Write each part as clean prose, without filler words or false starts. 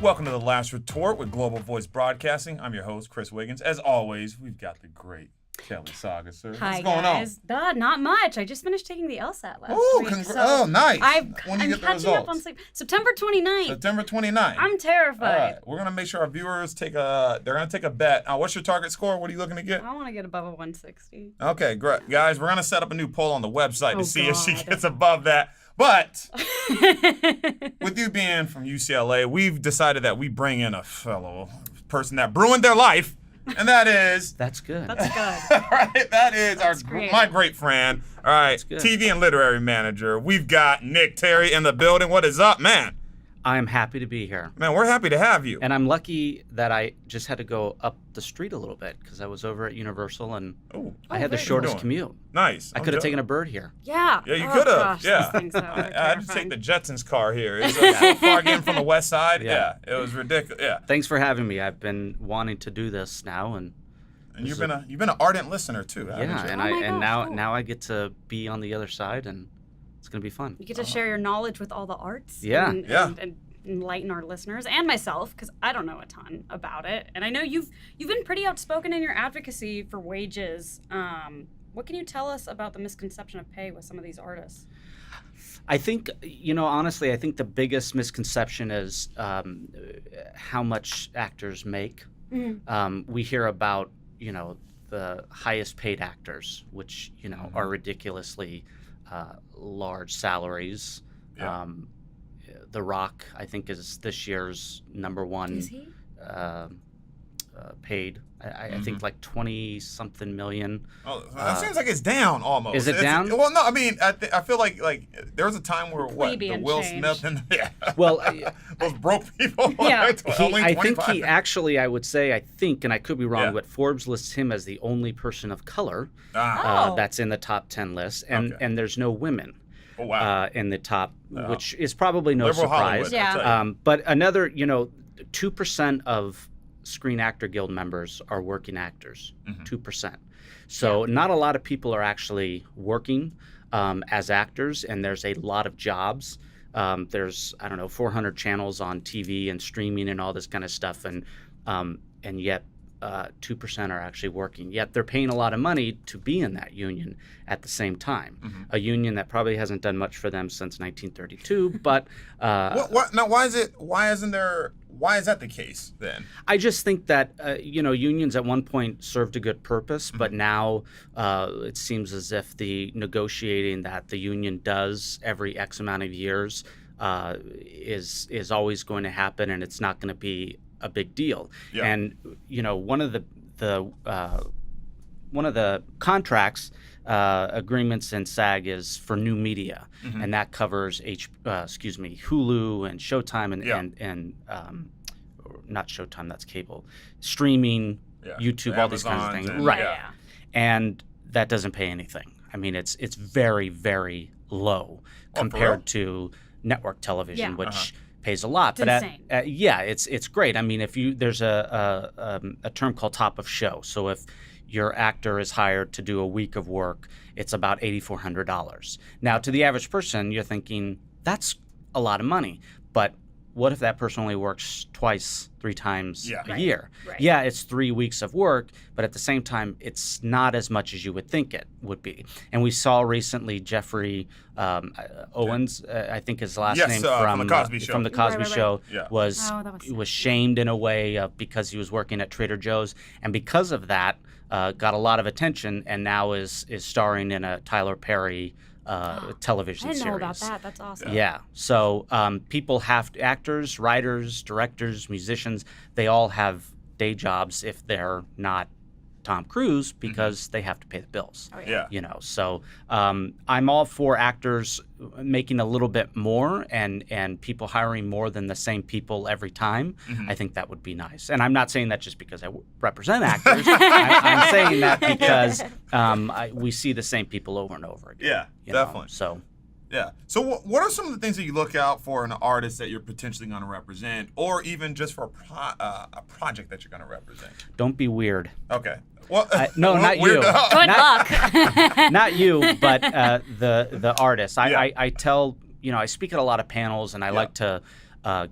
Welcome to the last retort with Global Voice Broadcasting. I'm your host, Chris Wiggins. As always, we've got the great Kelly Saga, sir. Hi, What's going guys. Not much. I just finished taking the LSAT last week. Oh, nice. I'm catching up on sleep. September 29th. September 29th. I'm terrified. All right. We're going to make sure our viewers take a bet. What's your target score? What are you looking to get? I want to get above a 160. Okay, great. Guys, we're going to set up a new poll on the website to see if she gets above that. But with you being from UCLA, we've decided that we bring in a fellow person that ruined their life, and that is... That's good. That's good. All right, that is my great friend. All right, TV and literary manager. We've got Nick Terry in the building. What is up, man? I'm happy to be here. Man, we're happy to have you. And I'm lucky that I just had to go up the street a little bit because I was over at Universal and I had the shortest commute. Nice. I could have taken a bird here. Yeah. Yeah, you could have. Yeah. I had to take the Jetsons car here. It was so far again from the west side. Yeah. It was ridiculous. Yeah. Thanks for having me. I've been wanting to do this now, and you've been an ardent listener too. Yeah, and now I get to be on the other side, and it's gonna be fun. You get to share your knowledge with all the arts. Yeah. And enlighten our listeners and myself, because I don't know a ton about it. And I know you've been pretty outspoken in your advocacy for wages. What can you tell us about the misconception of pay with some of these artists? I think, honestly, I think the biggest misconception is how much actors make. Mm-hmm. We hear about, the highest paid actors, which, are ridiculously large salaries. Yeah. The Rock, I think, is this year's number one. Is he? Paid. I think like 20-something million. Oh, that seems like it's down almost. Is it down? Well, no. I mean, I feel like there was a time where the Will Smith and those broke people. Yeah. I think he actually, I would say, and I could be wrong, but Forbes lists him as the only person of color that's in the top 10 list, and there's no women. Oh, wow. In the top, which is probably no Liberal surprise. Hollywood, but another, 2% of Screen Actor Guild members are working actors, 2%. So not a lot of people are actually working as actors, and there's a lot of jobs. There's, 400 channels on TV and streaming and all this kind of stuff, and yet 2% are actually working. Yet they're paying a lot of money to be in that union at the same time. A union that probably hasn't done much for them since 1932. But now, why is that the case then? I just think that unions at one point served a good purpose, but now it seems as if the negotiating that the union does every X amount of years is always going to happen, and it's not going to be a big deal. Yeah. And one of the contracts agreements in SAG is for new media, and that covers Hulu and Showtime and not Showtime, that's cable, streaming, YouTube, all these kinds of things, right? Yeah. And that doesn't pay anything. I mean, it's very, very low compared to network television, which pays a lot. It's but it's great. I mean, there's a term called top of show. So if your actor is hired to do a week of work, it's about $8,400. Now, to the average person, you're thinking that's a lot of money. But what if that person only works twice, 3 times a year? Right. Yeah, it's 3 weeks of work, but at the same time, it's not as much as you would think it would be. And we saw recently Jeffrey Owens, I think his last name, from the Cosby Show. From the Cosby Show was was shamed in a way because he was working at Trader Joe's, and because of that, got a lot of attention, and now is starring in a Tyler Perry television series. I didn't know about that. That's awesome. Yeah. So people actors, writers, directors, musicians, they all have day jobs if they're not Tom Cruise because they have to pay the bills. Oh, yeah. So I'm all for actors making a little bit more and people hiring more than the same people every time. I think that would be nice. And I'm not saying that just because I represent actors. I'm saying that because we see the same people over and over again. Yeah, definitely. So. Yeah. So what are some of the things that you look out for in an artist that you're potentially going to represent, or even just for a project that you're going to represent? Don't be weird. Okay. Well, no, not you. Good luck. Not you, but the artist. I tell, I speak at a lot of panels, and I like to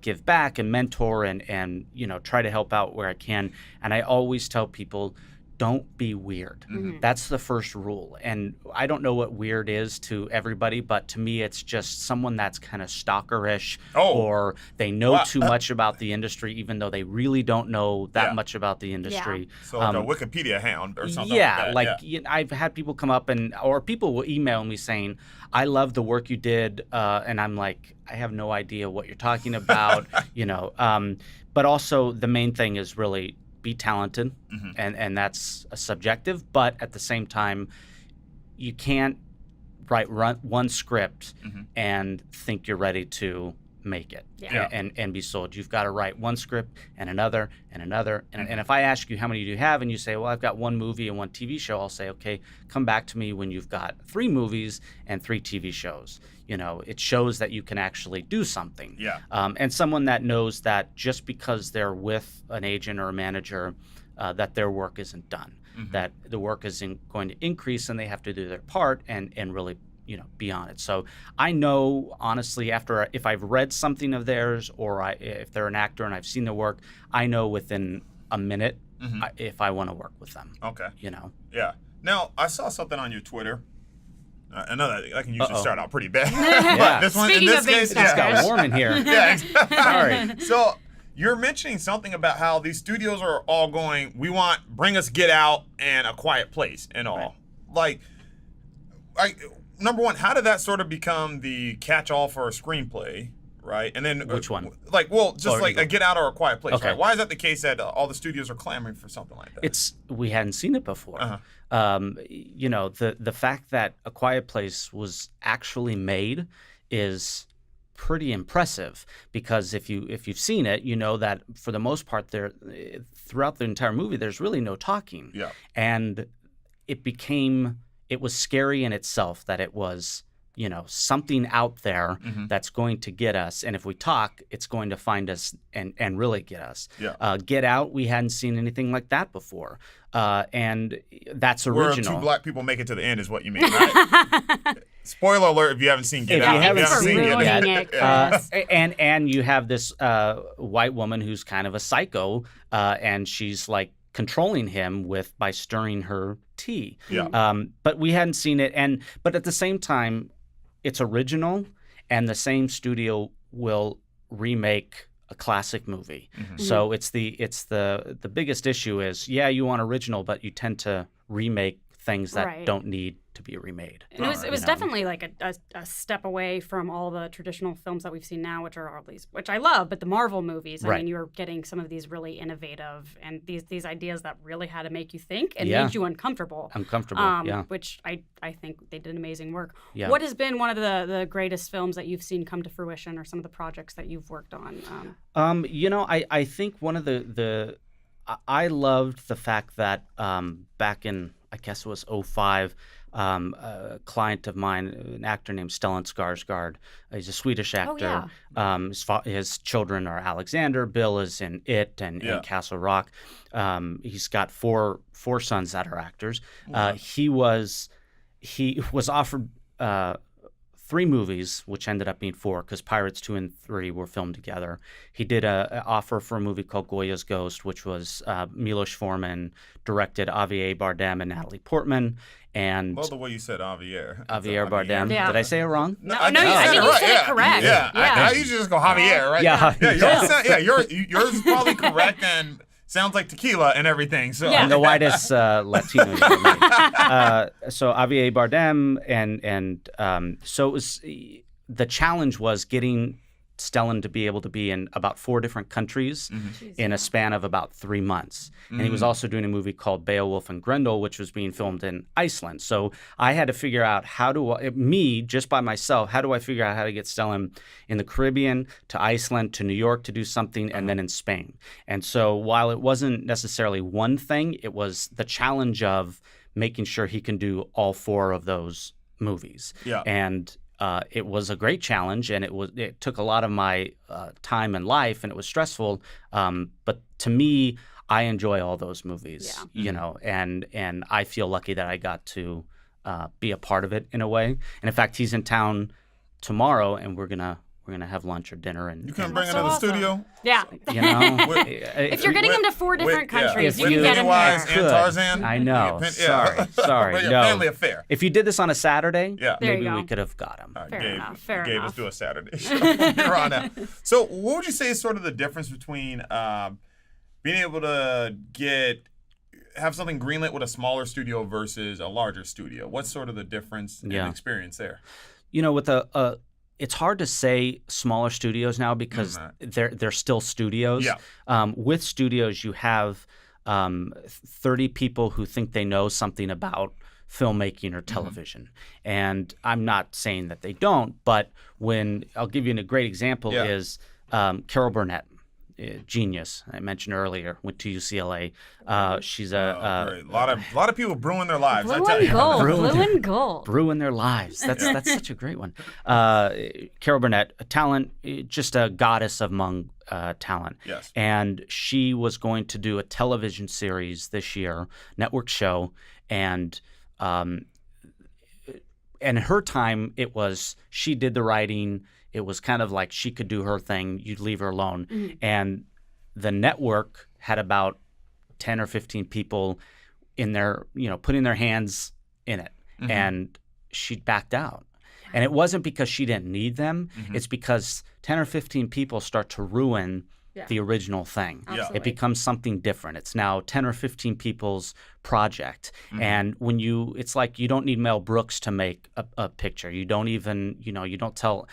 give back and mentor and try to help out where I can. And I always tell people, don't be weird. That's the first rule. And I don't know what weird is to everybody, but to me, it's just someone that's kind of stalkerish or they know too much about the industry, even though they really don't know that much about the industry. So like a Wikipedia hound or something I've had people come up or people will email me saying, I love the work you did. And I'm like, I have no idea what you're talking about, but also the main thing is really be talented, and that's a subjective, but at the same time, you can't write one script and think you're ready to make it and be sold. You've got to write one script and another and another. And if I ask you how many do you have and you say, well, I've got one movie and one TV show, I'll say, okay, come back to me when you've got 3 movies and 3 TV shows. It shows that you can actually do something. And someone that knows that just because they're with an agent or a manager, that their work isn't done, that the work isn't going to increase and they have to do their part and really be on it. So I know, honestly, if I've read something of theirs or if they're an actor and I've seen their work, I know within a minute if I want to work with them. Okay. Yeah. Now, I saw something on your Twitter. I know that can usually start out pretty bad. Yeah. But this one, in this case, It's got warm in here. Yeah, exactly. Sorry. So you're mentioning something about how these studios are all going, bring us Get Out and A Quiet Place and all. Right. Number one, how did that sort of become the catch-all for a screenplay, right? And then which one? A Get Out or A Quiet Place, okay. Right? Why is that the case that all the studios are clamoring for something like that? We hadn't seen it before. The fact that A Quiet Place was actually made is pretty impressive, because if you've seen it, you know that for the most part throughout the entire movie there's really no talking. Yeah. And it was scary in itself that it was, something out there that's going to get us. And if we talk, it's going to find us and really get us. Yeah. Get Out, we hadn't seen anything like that before. And that's original. Where 2 black people make it to the end is what you mean, right? Spoiler alert if you haven't seen Get Out. If you haven't seen it yet. And you have this white woman who's kind of a psycho, and she's like controlling him by stirring her tea. Yeah. But we hadn't seen it, but at the same time, it's original, and the same studio will remake a classic movie. So it's the biggest issue is, you want original, but you tend to remake things that don't need to be remade. And it was definitely like a step away from all the traditional films that we've seen now, which I love, but the Marvel movies. I mean, you were getting some of these really innovative and these ideas that really had to make you think and made you uncomfortable. Which I think they did amazing work. Yeah. What has been one of the greatest films that you've seen come to fruition, or some of the projects that you've worked on? I think one of I loved the fact that back in, I guess it was 2005, a client of mine, an actor named Stellan Skarsgård, he's a Swedish actor. His children are Alexander. Bill is in It and in Castle Rock. He's got four sons that are actors. He was offered 3 movies, which ended up being 4, because Pirates 2 and 3 were filmed together. He did an offer for a movie called Goya's Ghost, which was Milos Forman directed, Javier Bardem and Natalie Portman. And the way you said Javier Bardem. Yeah. Did I say it wrong? No, I think you said it correct. Yeah. I usually just go Javier, right? Yeah. Yours is probably correct and sounds like tequila and everything. So I'm the whitest Latino you ever met. So Javier Bardem, and so it was, the challenge was getting Stellan to be able to be in about 4 different countries in a span of about 3 months. And he was also doing a movie called Beowulf and Grendel, which was being filmed in Iceland. So I had to figure out just by myself, how do I figure out how to get Stellan in the Caribbean, to Iceland, to New York to do something, and then in Spain. And so while it wasn't necessarily one thing, it was the challenge of making sure he can do all 4 of those movies. Yeah. And it was a great challenge, and it took a lot of my time and life, and it was stressful. But to me, I enjoy all those movies, and I feel lucky that I got to be a part of it in a way. And in fact, he's in town tomorrow, and we're gonna We're going to have lunch or dinner. And You can and bring it so to the awesome. studio. Yeah. You know, If you're getting him to 4 different countries, If you can you- get him Pennywise there. and Tarzan. I know. Yeah. Sorry. But yeah, No. family affair. If you did this on a Saturday, Yeah. There you maybe we go. could have got him. All right, Fair Gabe, enough, fair Gabe, enough. let's do a Saturday show from here on out. So, what would you say is sort of the difference between being able to have something greenlit with a smaller studio versus a larger studio? What's sort of the difference in experience there? You know, with it's hard to say smaller studios now because they're still studios. Yeah. With studios, you have 30 people who think they know something about filmmaking or television. And I'm not saying that they don't, but I'll give you a great example is Carol Burnett. Genius. I mentioned earlier, went to UCLA. She's a lot of people brewing their lives. Blue I tell and you. gold. Blue and gold. Brewing their lives. That's such a great one. Carol Burnett, a talent, just a goddess among talent. Yes. And she was going to do a television series this year, network show, and her time it was she did the writing. It was kind of like she could do her thing. You'd leave her alone. Mm-hmm. And the network had about 10 or 15 people in there, putting their hands in it. Mm-hmm. And she backed out. And it wasn't because she didn't need them. Mm-hmm. It's because 10 or 15 people start to ruin the original thing. Absolutely. It becomes something different. It's now 10 or 15 people's project. Mm-hmm. And it's like you don't need Mel Brooks to make a picture. You don't even, you don't tell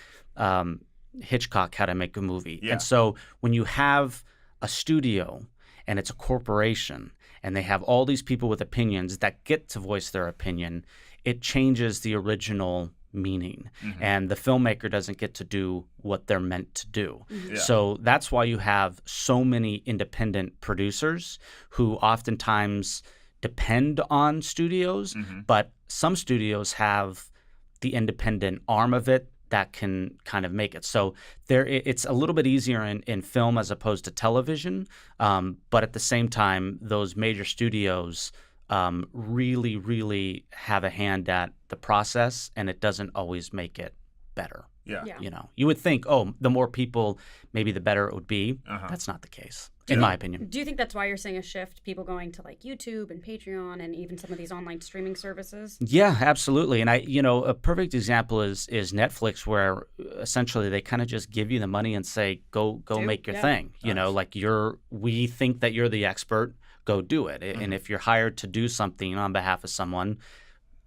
Hitchcock how to make a movie. Yeah. And so when you have a studio and it's a corporation and they have all these people with opinions that get to voice their opinion, it changes the original meaning. Mm-hmm. And the filmmaker doesn't get to do what they're meant to do. Mm-hmm. Yeah. So that's why you have so many independent producers who oftentimes depend on studios, but some studios have the independent arm of it that can kind of make it. So it's a little bit easier in film as opposed to television, but at the same time, those major studios really, really have a hand at the process, and it doesn't always make it better. Yeah. You would think, the more people, maybe the better it would be. That's not the case, in my opinion. Do you think that's why you're seeing a shift, people going to like YouTube and Patreon and even some of these online streaming services? Yeah, absolutely. And a perfect example is Netflix, where essentially they kind of just give you the money and say, go make your thing. Like we think that you're the expert, go do it. Mm-hmm. And if you're hired to do something on behalf of someone,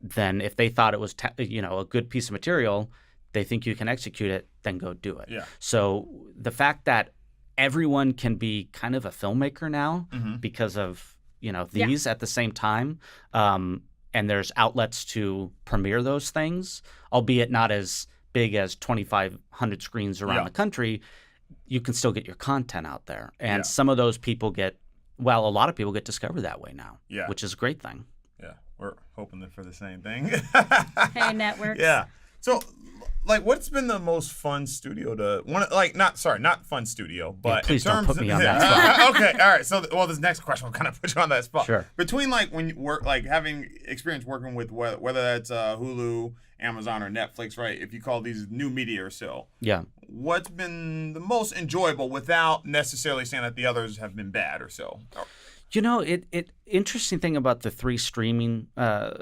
then if they thought it was a good piece of material, they think you can execute it, then go do it. Yeah. So the fact that everyone can be kind of a filmmaker now because of these at the same time, and there's outlets to premiere those things, albeit not as big as 2,500 screens around the country. You can still get your content out there, and some of those people a lot of people get discovered that way now, which is a great thing. Yeah, we're hoping for the same thing. Hey, networks. Yeah. So, what's been the most fun studio not fun studio, but please in terms don't put me on that spot. Okay, all right. So, this next question will kind of put you on that spot. Sure. Between when you work, having experience working with whether that's Hulu, Amazon, or Netflix, right? If you call these new media or so. Yeah. What's been the most enjoyable without necessarily saying that the others have been bad or so? Interesting thing about the 3 streaming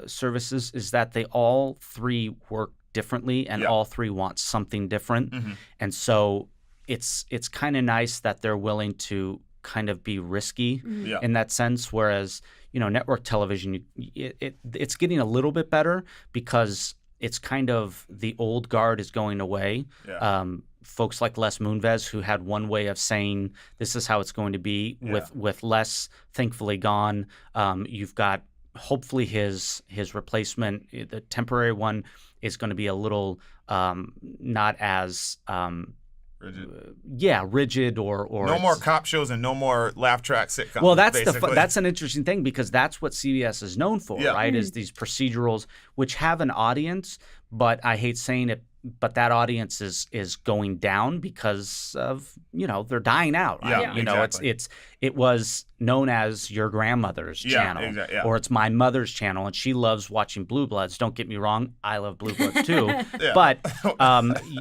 services is that they all 3 work differently, and all 3 want something different. Mm-hmm. And so it's kind of nice that they're willing to kind of be risky in that sense. Whereas network television, it's getting a little bit better because it's kind of the old guard is going away. Yeah. Folks like Les Moonves, who had one way of saying this is how it's going to be, with Les thankfully gone. You've got hopefully his replacement, the temporary one, is going to be a little not as rigid or no more cop shows and no more laugh track sitcoms. Well, that's an interesting thing because that's what CBS is known for, right? Is these procedurals which have an audience, but I hate saying it, but that audience is going down because of, they're dying out. Yeah, exactly. It was known as your grandmother's channel, exactly, yeah. or it's my mother's channel, and she loves watching Blue Bloods. Don't get me wrong, I love Blue Bloods too. Yeah. But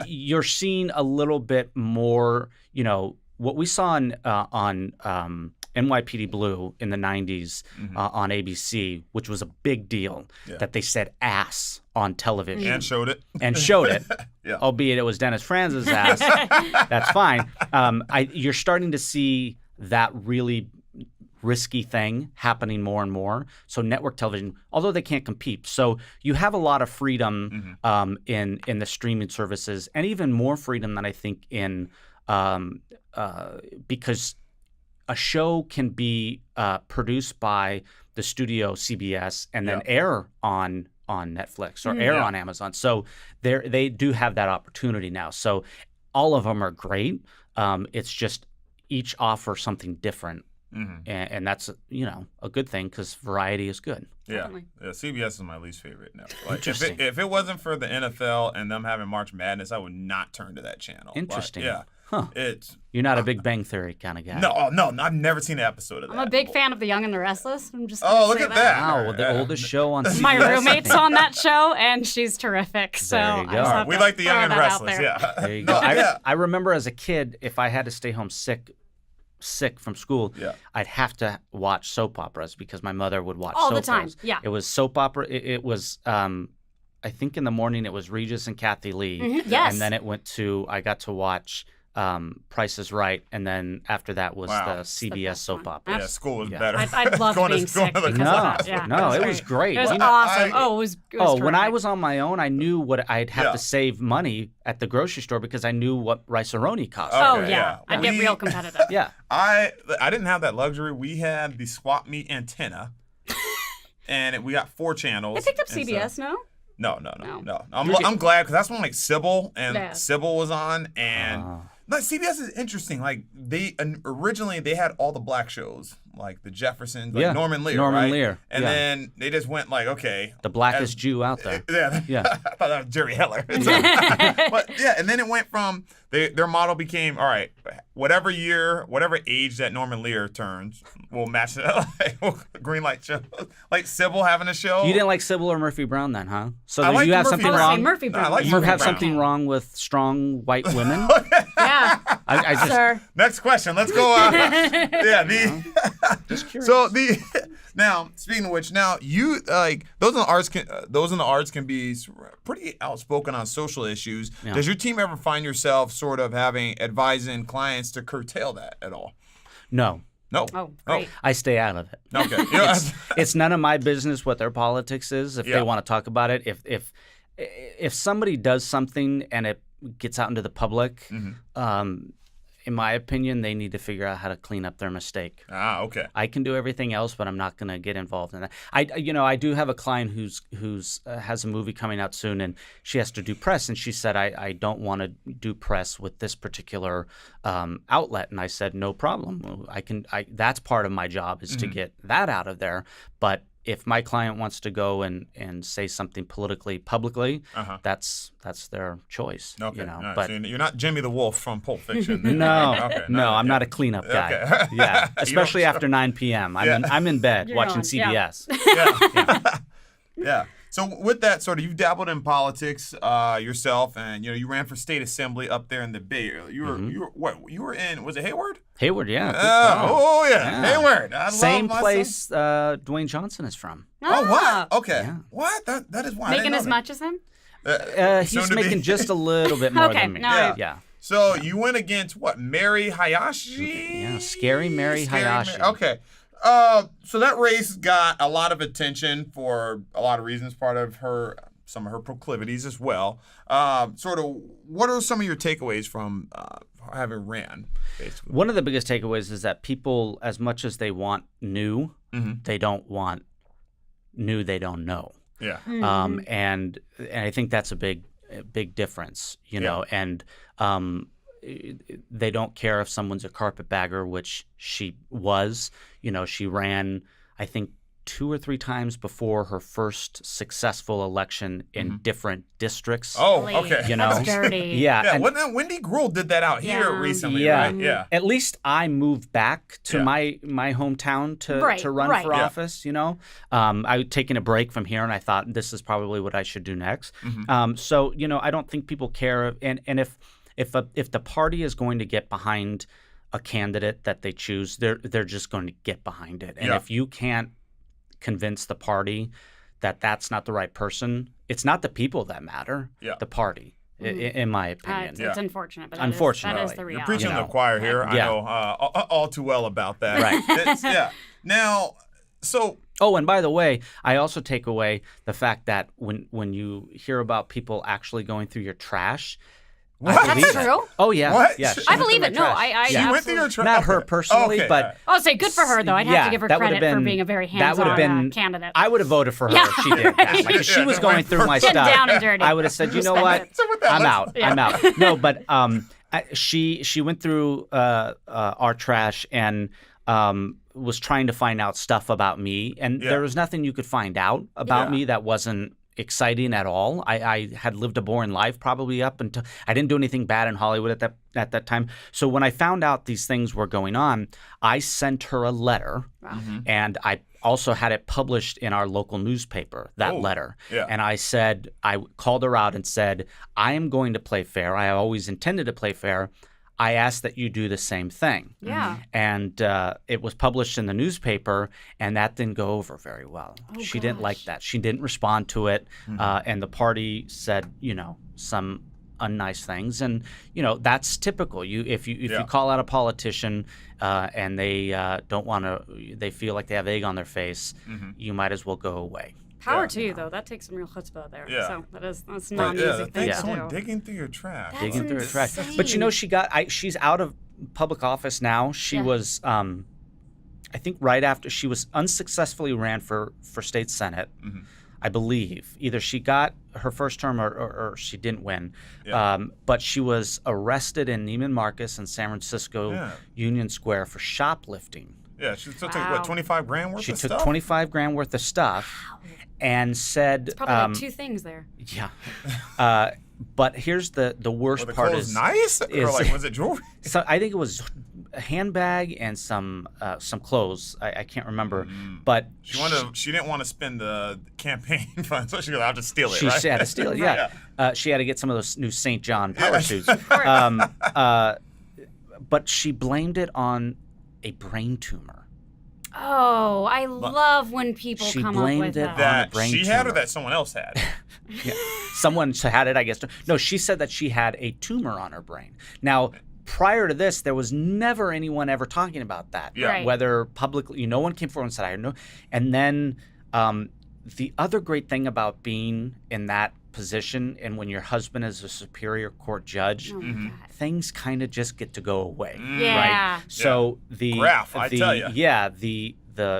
you're seeing a little bit more, what we saw on NYPD Blue in the 90s on ABC, which was a big deal, that they said ass on television. And showed it. Yeah. Albeit it was Dennis Franz's ass. That's fine. You're starting to see that really risky thing happening more and more. So network television, although they can't compete. So you have a lot of freedom in the streaming services, and even more freedom than I think in because a show can be produced by the studio CBS and then air on Netflix or air on Amazon. So they do have that opportunity now. So all of them are great. It's just each offer something different. And that's a good thing because variety is good. Yeah, CBS is my least favorite now. Interesting. If it wasn't for the NFL and them having March Madness, I would not turn to that channel. Interesting. But, Huh. You're not a Big Bang Theory kind of guy. No, I've never seen an episode of that. I'm a big fan of The Young and the Restless. I'm just look at that. Wow, well, the oldest show on CBS. My roommate's on that show, and she's terrific. So There you go. I just have We to like The Young throw and the that out Restless. there. Yeah. There you go. I remember as a kid, if I had to stay home sick from school, I'd have to watch soap operas because my mother would watch All soap the time. operas. Yeah. It was soap opera. It was, I think in the morning it was Regis and Kathy Lee. Yes. And then I got to watch Price is Right, and then after that was the CBS soap opera. Yeah, school was better. I'd love being sick because of that. Yeah, it was great. It was awesome. It was when I terrific. was on my own, I knew what I'd have to save money at the grocery store because I knew what rice-a-roni cost. Okay, I'd get real competitive. Yeah. I didn't have that luxury. We had the swap meet antenna, and we got 4 channels. I picked up CBS, no? No. I'm glad because that's when like Sybil was on, and CBS is interesting. Like they originally they had all the black shows, like the Jeffersons, like Norman Lear, and then they just went like, okay, the blackest Jew out there. Yeah. I thought that was Jerry Heller. But and then it went from their model became all right. Whatever age that Norman Lear turns, we'll match it up. Green light show, like Sybil having a show. You didn't like Sybil or Murphy Brown then, huh? So I like you have Murphy something Brown. wrong. Murphy Brown. I like You Murphy have Brown. something wrong with strong white women. Yeah. I just Sir. Next question. Let's go on. just curious. So now speaking of which, now you like those in the arts can be pretty outspoken on social issues. Yeah. Does your team ever find yourself sort of advising clients to curtail that at all? No. Oh, great. I stay out of it. Okay. It's none of my business what their politics is. If they want to talk about it, if somebody does something and it gets out into the public, in my opinion, they need to figure out how to clean up their mistake. Okay. I can do everything else, but I'm not going to get involved in that. I do have a client who's has a movie coming out soon, and she has to do press, and she said, I don't want to do press with this particular outlet, and I said, no problem. That's part of my job is to get that out of there, but if my client wants to go and say something politically publicly, that's their choice. Okay. But so you're not Jimmy the Wolf from Pulp Fiction. No, I'm not a cleanup guy. Okay. Yeah, especially after 9 p.m. I'm in bed watching CBS. Yeah. So with that sort of, you've dabbled in politics yourself, and you ran for state assembly up there in the Bay Area. You were in? Was it Hayward? Hayward, yeah. Hayward. Same place Dwayne Johnson is from. Oh, what? Okay. Yeah. What? That is why. Making as much as him? He's making just a little bit more than me. No. Yeah. So you went against what? Mary Hayashi? Yeah, Scary Mary Hayashi. Okay. So that race got a lot of attention for a lot of reasons, part of some of her proclivities as well. Sort of, what are some of your takeaways from having ran, basically? One of the biggest takeaways is that people, as much as they want new, they don't want new they don't know. Yeah. And I think that's a big difference, you know, and they don't care if someone's a carpetbagger, which she was. She ran, I think, 2 or 3 times before her first successful election in different districts. Oh, Really? okay. You know? That's dirty. Yeah. Yeah, and- wasn't that Wendy Gruhl did that out here Yeah. recently, Yeah. right? Yeah. At least I moved back to Yeah. my hometown to Right, run right. for Yeah. office. You know, I was taking a break from here, and I thought this is probably what I should do next. So you know, I don't think people care, and if the party is going to get behind a candidate that they choose, they're just going to get behind it. And Yeah. if you can't convince the party that that's not the right person, it's not the people that matter, Yeah. the party, in my opinion. It's unfortunate, but Unfortunately. that is the You're reality. preaching You to know. the choir here. I Yeah. know all too well about that. Right. Yeah. Now, so Oh, and by the way, I also take away the fact that when you hear about people actually going through your trash, I What? believe That's it. true. Oh yeah, What? yeah. She- she I went believe through it. my No, trash. I she Yeah. went through your trash. Not her personally, but I'll say good for her, though. I'd have to give her that would've credit for been- being a very that would've hands-on been- candidate. I would have voted for her if she did that. Like if she Yeah, was no, going went through my Get stuff, down and dirty. I would have said, you know Respect what, it. So with that, I'm let's- out. Yeah. I'm out. No, but she went through our trash and was trying to find out stuff about me, and Yeah. there was nothing you could find out about Yeah. me that wasn't exciting at all. I had lived a boring life probably up until I didn't do anything bad in Hollywood at that time. So when I found out these things were going on, I sent her a letter, and I also had it published in our local newspaper, that Oh, letter. yeah. And I called her out and said, I am going to play fair. I always intended to play fair. I ask that you do the same thing. Yeah. And it was published in the newspaper, and that didn't go over very well. Oh, She didn't like gosh. that. She didn't respond to it, and the party said, you know, some unnice things, and you know that's typical. If you call out a politician and they don't want to, they feel like they have egg on their face, you might as well go away. Power Yeah. to you, though. That takes some real chutzpah there. Yeah. So that's But, not an yeah, easy to thing think to someone do. digging through your trash. That's Digging through her trash. insane. But you know, she's out of public office now. She Yeah. was, I think, right after she was unsuccessfully ran for state senate. I believe either she got her first term or she didn't win. Yeah. But she was arrested in Neiman Marcus in San Francisco Yeah. Union Square for shoplifting. Yeah, she still took Wow. what, 25 grand worth She of took stuff? 25 grand worth of stuff and said, It's probably like two things there. yeah. But here's the worst Were the part clothes is nice? Or is- like, was it jewelry? So I think it was a handbag and some clothes. I can't remember, but She didn't want to spend the campaign funds, so she goes, I'll just steal it, she right? had to steal it. Yeah, she had to get some of those new St. John power Yeah. suits. course. But she blamed it on a brain tumor. Oh, I love when people She come up blamed with it that. on- That brain she had or tumor. that someone else had? Yeah. Someone had it, I guess. No, she said that she had a tumor on her brain. Now, prior to this, there was never anyone ever talking about that. Yeah. Right. Whether publicly, no one came forward and said, I know. And then the other great thing about being in that position and when your husband is a superior court judge, Oh my God. things kind of just get to go away. Yeah. Right? So the Graph, I tell ya. Yeah, the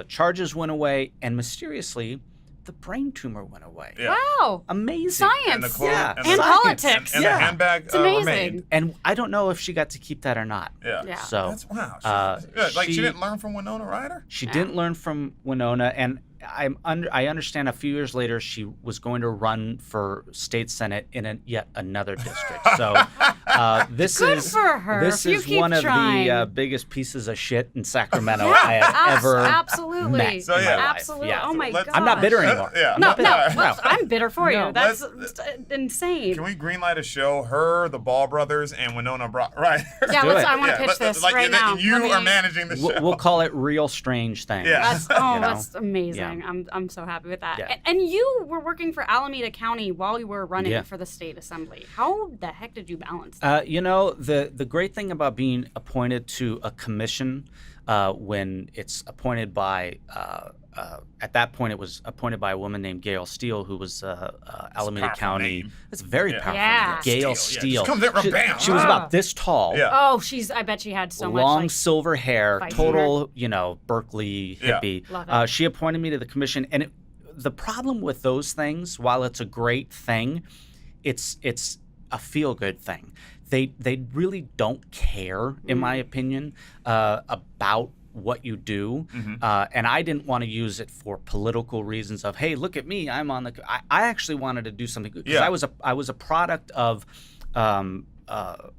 charges went away, and mysteriously, the brain tumor went away. Yeah. Wow. Amazing. Science. And the clothes, Yeah. and, And the, politics. and Yeah. the handbag It's amazing. remained. And I don't know if she got to keep that or not. Yeah. Yeah. So That's wow. She she- didn't learn from Winona Ryder? she didn't learn from Winona, and I understand a few years later she was going to run for state senate in yet another district. So this Good is for her. this If you is keep one trying. of the biggest pieces of shit in Sacramento Yeah, I have ever absolutely. met So, in yeah. my life. Absolutely. Yeah. Oh my Let's- god. I'm not bitter anymore. Yeah. No, bitter. no. No. Well, I'm bitter for No. you. That's Let's- insane. Can we greenlight a show? Her, the Ball brothers, and Winona Ryder. Yeah, do let's. it. I want to Yeah, pitch this like, right that now. You Let me- are managing the show. We'll call it Real Strange Things. Yeah. That's know? that's amazing. Yeah. I'm so happy with that. Yeah. And you were working for Alameda County while you were running Yeah. for the state assembly. How the heck did you balance that? You know, the great thing about being appointed to a commission when it's appointed by, at that point it was appointed by a woman named Gail Steele, who was Alameda powerful County. name. It's a very Yeah. powerful Yeah. name. Gail Steele, Steele. yeah, just comes in, bam. She was about this tall. Yeah. Oh, I bet she had so much. Long Like, silver hair, fight total, Berkeley Yeah. hippie. Love it. She appointed me to the commission, and the problem with those things, while it's a great thing, it's a feel good thing. They really don't care, in my opinion, about what you do, and I didn't want to use it for political reasons of, hey, look at me, I'm on the. I actually wanted to do something good because I was a product of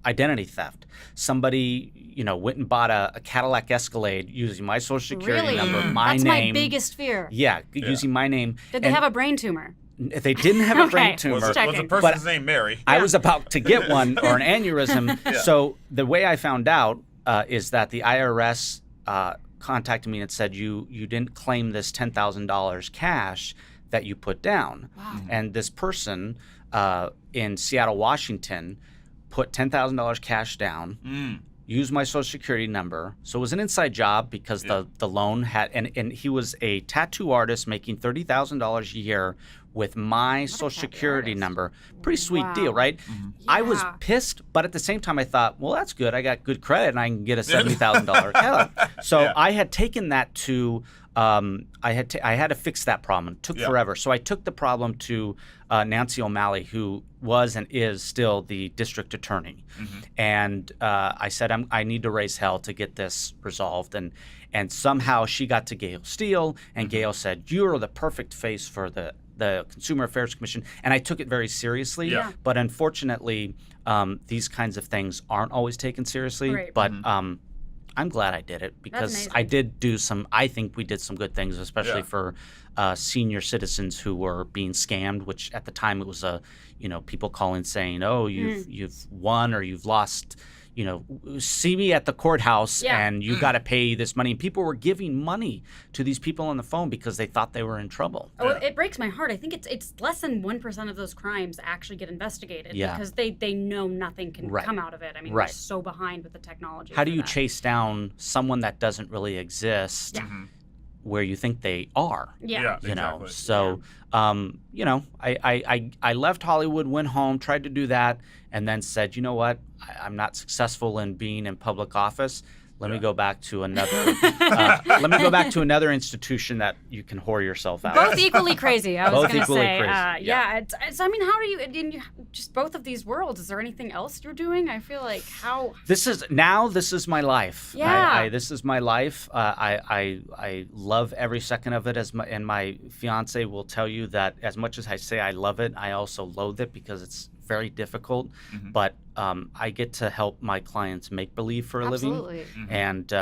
identity theft. Somebody, went and bought a Cadillac Escalade using my social security number, my That's name. my biggest fear. Yeah, using my name. Did they have a brain tumor? They didn't have a brain tumor. Was the person's name Mary? I was about to get one or an aneurysm. So the way I found out is that the IRS contacted me and said, you didn't claim this $10,000 cash that you put down. Wow. And this person in Seattle, Washington, put $10,000 cash down, used my social security number. So it was an inside job because the loan had, and he was a tattoo artist making $30,000 a year with my social security number. Pretty sweet deal, right? I was pissed, but at the same time I thought, well, that's good. I got good credit and I can get a $70,000 help. So I had taken that to, I had to fix that problem. It took forever. So I took the problem to Nancy O'Malley, who was and is still the district attorney. And I said, I need to raise hell to get this resolved. And somehow she got to Gail Steele, and Gail said, you're the perfect face for the Consumer Affairs Commission. And I took it very seriously. But unfortunately, these kinds of things aren't always taken seriously. Right. But I'm glad I did it because I think we did some good things, especially for senior citizens who were being scammed, which at the time it was people calling saying, oh, you've won or you've lost, see me at the courthouse and you got to pay this money. And people were giving money to these people on the phone because they thought they were in trouble. Oh, it breaks my heart. I think it's less than 1% of those crimes actually get investigated because they know nothing can come out of it. I mean, we're so behind with the technology. How do you chase down someone that doesn't really exist where you think they are? Exactly. So, I left Hollywood, went home, tried to do that, and then said, you know what? I'm not successful in being in public office. Let me go back to another. Let me go back to another institution that you can whore yourself out. Both equally crazy. I was going to say. Crazy. I mean, how do you in just both of these worlds? Is there anything else you're doing? I feel like how. This is my life. Yeah. This is my life. I love every second of it. And my fiance will tell you that as much as I say I love it, I also loathe it because it's very difficult, but I get to help my clients make believe for a living, and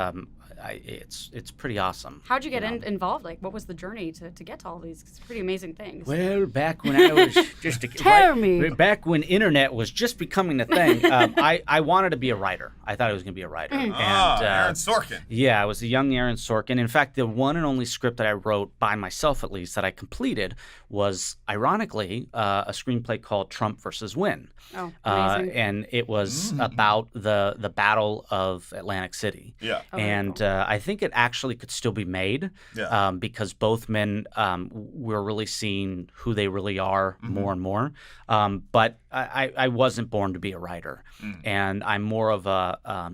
it's pretty awesome. How'd you get involved? Like, what was the journey to get to all these pretty amazing things? Well, back when I was just back when internet was just becoming a thing, I wanted to be a writer. I thought I was going to be a writer. And, Aaron Sorkin. Yeah, I was a young Aaron Sorkin. In fact, the one and only script that I wrote by myself, at least, that I completed was, ironically, a screenplay called Trump versus Win. Oh, amazing. And it was about the Battle of Atlantic City. Yeah. And I think it actually could still be made because both men were really seeing who they really are more and more. But I wasn't born to be a writer. And I'm more of a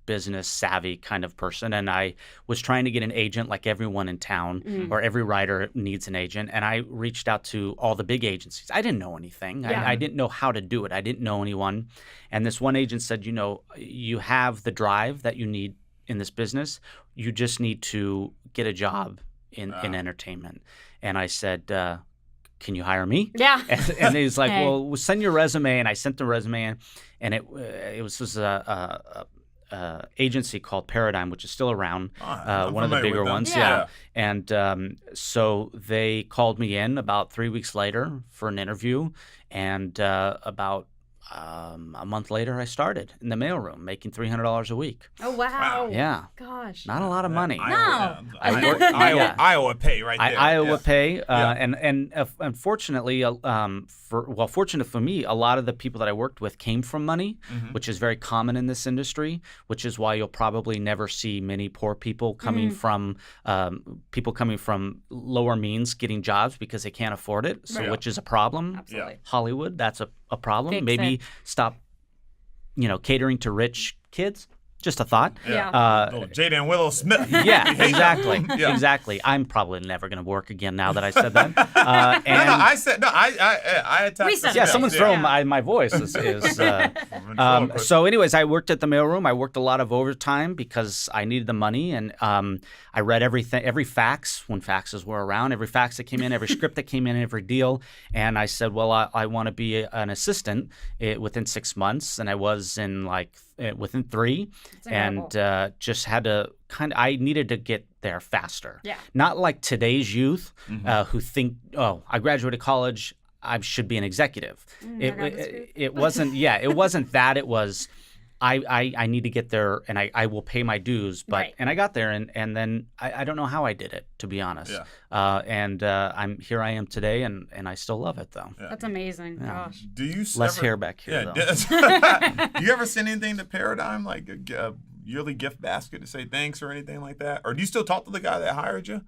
business savvy kind of person, and I was trying to get an agent like everyone in town, or every writer needs an agent, and I reached out to all the big agencies. I didn't know anything. I didn't know how to do it. I didn't know anyone, and this one agent said, you have the drive that you need in this business. You just need to get a job in entertainment. And I said, can you hire me? Yeah. And he's like, well, we'll send your resume. And I sent the resume in, and it was just a agency called Paradigm, which is still around, one of the bigger ones. Yeah. And so they called me in about 3 weeks later for an interview, and about a month later, I started in the mailroom making $300 a week. Oh, wow. Yeah. Gosh. Not a lot of money. No. Iowa pay right there. Iowa pay. And unfortunately, fortunate for me, a lot of the people that I worked with came from money, which is very common in this industry, which is why you'll probably never see many poor people coming from lower means getting jobs because they can't afford it, which is a problem. Absolutely. Hollywood, that's a problem. Fix Maybe it. stop, catering to rich kids. Just a thought. Yeah. Little Jaden Willow Smith. Yeah, You hate exactly. him. Yeah. Exactly. I'm probably never going to work again now that I said that. I attacked. We said the Yeah, Smiths. someone's Yeah. throwing my voice. So, anyways, I worked at the mailroom. I worked a lot of overtime because I needed the money, and I read every fax when faxes were around, every fax that came in, every script that came in, every deal. And I said, well, I want to be an assistant within 6 months, and I was in within 3, and just had to I needed to get there faster. Yeah. Not like today's youth who think, oh, I graduated college, I should be an executive. It wasn't. Yeah, it wasn't that. It was, I need to get there, and I will pay my dues. But Right. and I got there, and then I don't know how I did it, to be honest. Yeah. And I am today, and I still love it though. Yeah. That's amazing. Gosh. Do you Less ever, hair back here though. Do you ever send anything to Paradigm, like a yearly gift basket to say thanks or anything like that? Or do you still talk to the guy that hired you?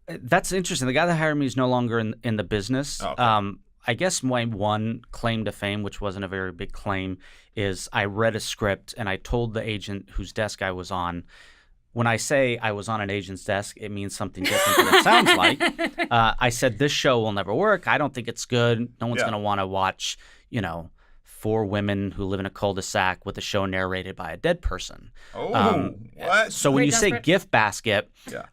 That's interesting. The guy that hired me is no longer in the business. Oh, okay. I guess my one claim to fame, which wasn't a very big claim, is I read a script and I told the agent whose desk I was on. When I say I was on an agent's desk, it means something different than it sounds like. I said, this show will never work. I don't think it's good. No one's Yeah. going to want to watch, 4 women who live in a cul-de-sac with a show narrated by a dead person. Oh, what? So when Wait, you say desperate? gift basket, Yeah.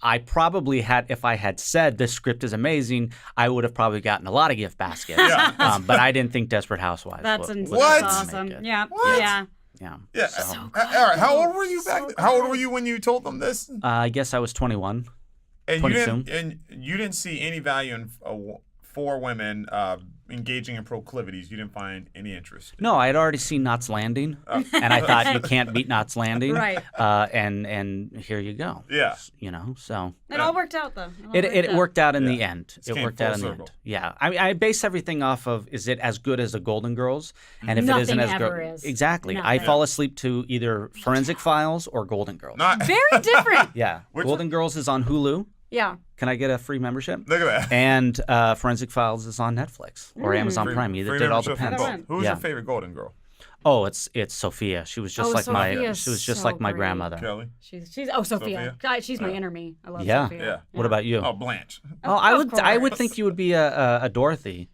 I probably had, if I had said this script is amazing, I would have probably gotten a lot of gift baskets. Yeah. But I didn't think Desperate Housewives. That's would- insane. What? That's make awesome. it. Yeah. What? Yeah. Yeah. Yeah. So All right. How old were you back? So How old good. were you when you told them this? I guess I was 21. And 22. you didn't see any value in 4 women engaging in proclivities. You didn't find any interest. No, I had already seen Knots Landing, and I thought you can't beat Knots Landing. Right. And here you go. Yeah. So It all worked out though. it worked out in the Yeah. end. It It came worked full out in the circle. end. Yeah. I base everything off of, is it as good as the Golden Girls? And if it Nothing isn't as ever good, is. exactly. Nothing. I fall asleep to either Forensic Files or Golden Girls. Not. Very different. Yeah. Which Golden Girls is on Hulu. Yeah. Can I get a free membership? Look at that. And Forensic Files is on Netflix or Amazon Free- Prime. Either free did all membership for depends. both. Depends. Who's Yeah. your favorite Golden Girl? Oh, it's Sophia. She was just Oh, like Sophia's she was just so like my great. grandmother. Kelly. She's Sophia. Sophia? God, she's my Yeah. inner me. I love Yeah. Sophia. Yeah. What about you? Oh, Blanche. Oh, Of I would course. think you would be a Dorothy.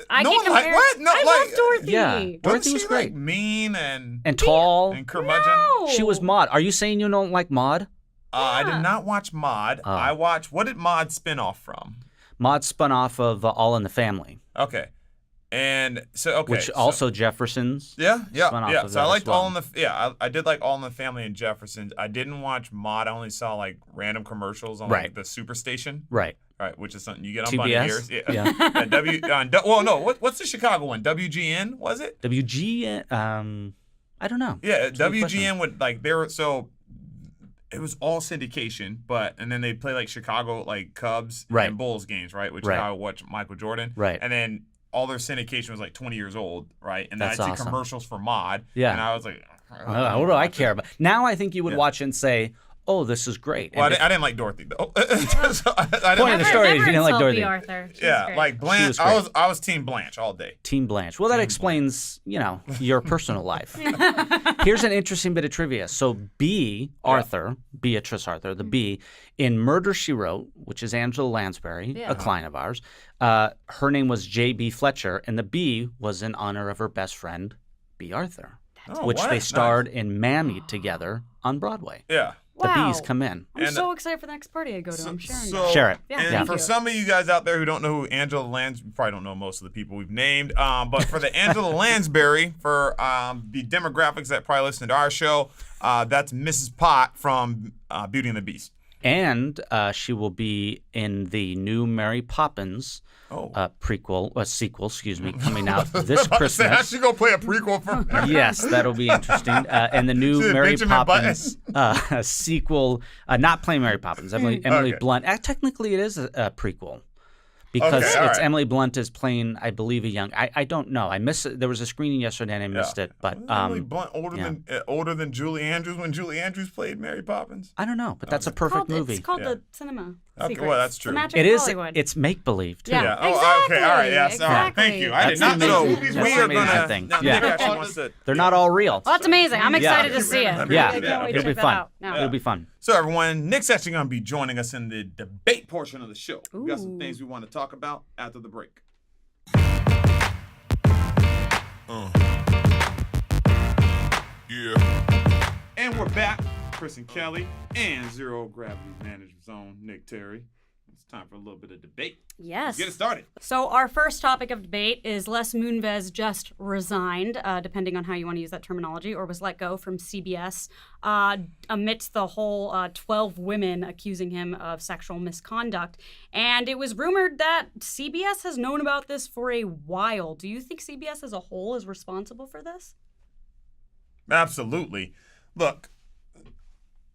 I No can one like- compare. what? No, I like- love Dorothy. Yeah. Wasn't Dorothy she was great. like mean and Tall. curmudgeon? No. She was Maude. Are you saying you don't like Maude? I Yeah. did not watch Maude. Oh. I watched. What did Maude spin off from? Maude spun off of All in the Family, Okay, and so which so- also Jeffersons. Yeah. spun off of So I that as liked well. All in the. Yeah, I did like All in the Family and Jeffersons. I didn't watch Maude. I only saw like random commercials on Right. like the Superstation. Right. Right, which is something you get on bunny TBS? ears. Yeah. Well, no. What's the Chicago one? WGN was it? WG. I don't know. Yeah, That's a good question. WGN would like they were so. It was all syndication, and then they play like Chicago like Cubs Right. and Bulls games, right? Which Right. is how I watch Michael Jordan. Right. And then all their syndication was like 20 years old, right? And then That's I'd see awesome. commercials for Maude. Yeah. And I was like, What do I care about? Now I think you would Yeah. watch it and say, "Oh, this is great." Well, And I didn't like Dorothy though. So I Point of didn't, the story is you didn't like Never Dorothy. insult B. Arthur. She's yeah, great. like Blanche. was I was Team Blanche all day. Team Blanche. Well, that explains, your personal life. Here's an interesting bit of trivia. So Arthur, Beatrice Arthur, the B, in Murder, She Wrote, which is Angela Lansbury, Yeah. a client of ours, her name was J.B. Fletcher, and the B was in honor of her best friend, B. Arthur, Oh, which what? they Nice. starred in Mammy together on Broadway. Yeah. The Wow. B's come in. I'm And, so excited for the next party I go to. I'm sharing that. Share it. Yeah, And thank for you. some of you guys out there who don't know who Angela Lansbury, you probably don't know most of the people we've named, but for the Angela Lansbury, for the demographics that probably listen to our show, that's Mrs. Pot from Beauty and the Beast. And she will be in the new Mary Poppins sequel, coming out this I Christmas. should go play a prequel for Yes, that'll be interesting. And the new Is it Mary Benjamin Poppins sequel, not playing Mary Poppins, Emily Okay. Blunt. Technically, it is a prequel because Okay, all it's right. Emily Blunt is playing, I believe, a young. I don't know. I missed it. There was a screening yesterday and I missed it. But Emily Blunt yeah. older than Julie Andrews when Julie Andrews played Mary Poppins. I don't know, but that's a perfect movie. It's called Yeah. the cinema. Okay, Secrets. well, that's true. The magic It of is. Hollywood. It's make believe too. Yeah. Oh, okay. All right. Yes. Exactly. All right. Thank you. I did That's not the know. amazing- We that's the are amazing gonna. thing. Now, Yeah. Nick actually wants to. They're not all real. Well, that's amazing. I'm excited Yeah. to see it. Yeah. I can't wait It'll to be check that fun. out. No. It'll be fun. So everyone, Nick's actually going to be joining us in the debate portion of the show. We got some Ooh. things we want to talk about after the break. Yeah. And we're back. Chris and Kelly and Zero Gravity Manager's Zone, Nick Terry. It's time for a little bit of debate. Yes. Let's get it started. So our first topic of debate is Les Moonves just resigned, depending on how you want to use that terminology, or was let go from CBS amidst the whole 12 women accusing him of sexual misconduct. And it was rumored that CBS has known about this for a while. Do you think CBS as a whole is responsible for this? Absolutely. Look,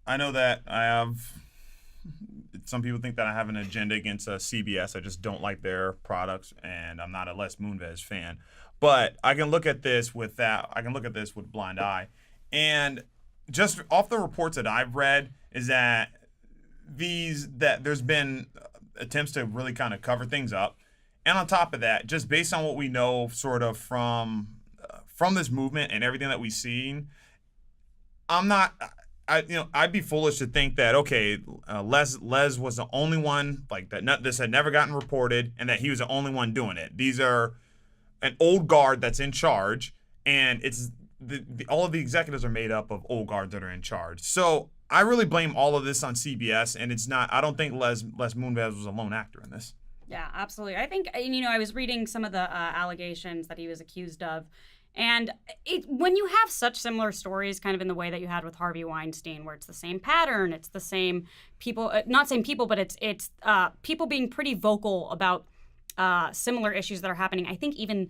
I know that I have. Some people think that I have an agenda against CBS. I just don't like their products, and I'm not a Les Moonves fan. But I can look at this with that. I can look at this with a blind eye, and just off the reports that I've read is that there's been attempts to really kind of cover things up, and on top of that, just based on what we know, sort of from this movement and everything that we've seen, I'd be foolish to think that Les was the only one like that. This had never gotten reported, and that he was the only one doing it. These are an old guard that's in charge, and it's all of the executives are made up of old guards that are in charge. So I really blame all of this on CBS, and it's not. I don't think Les Moonves was a lone actor in this. Yeah, absolutely. I think, I was reading some of the allegations that he was accused of. And when you have such similar stories, kind of in the way that you had with Harvey Weinstein, where it's the same pattern, it's the same people, not same people, but it's people being pretty vocal about similar issues that are happening. I think even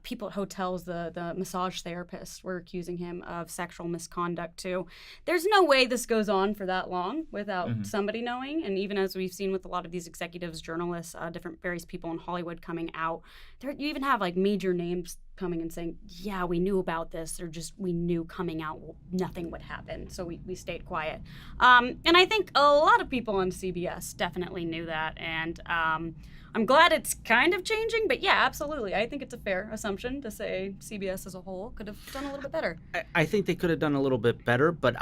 people at hotels, the massage therapists were accusing him of sexual misconduct too. There's no way this goes on for that long without somebody knowing. And even as we've seen with a lot of these executives, journalists, various people in Hollywood coming out, you even have like major names coming and saying, yeah, we knew about this, or just we knew coming out nothing would happen, so we stayed quiet. And I think a lot of people on CBS definitely knew that, and I'm glad it's kind of changing, but yeah, absolutely. I think it's a fair assumption to say CBS as a whole could have done a little bit better. I think they could have done a little bit better, but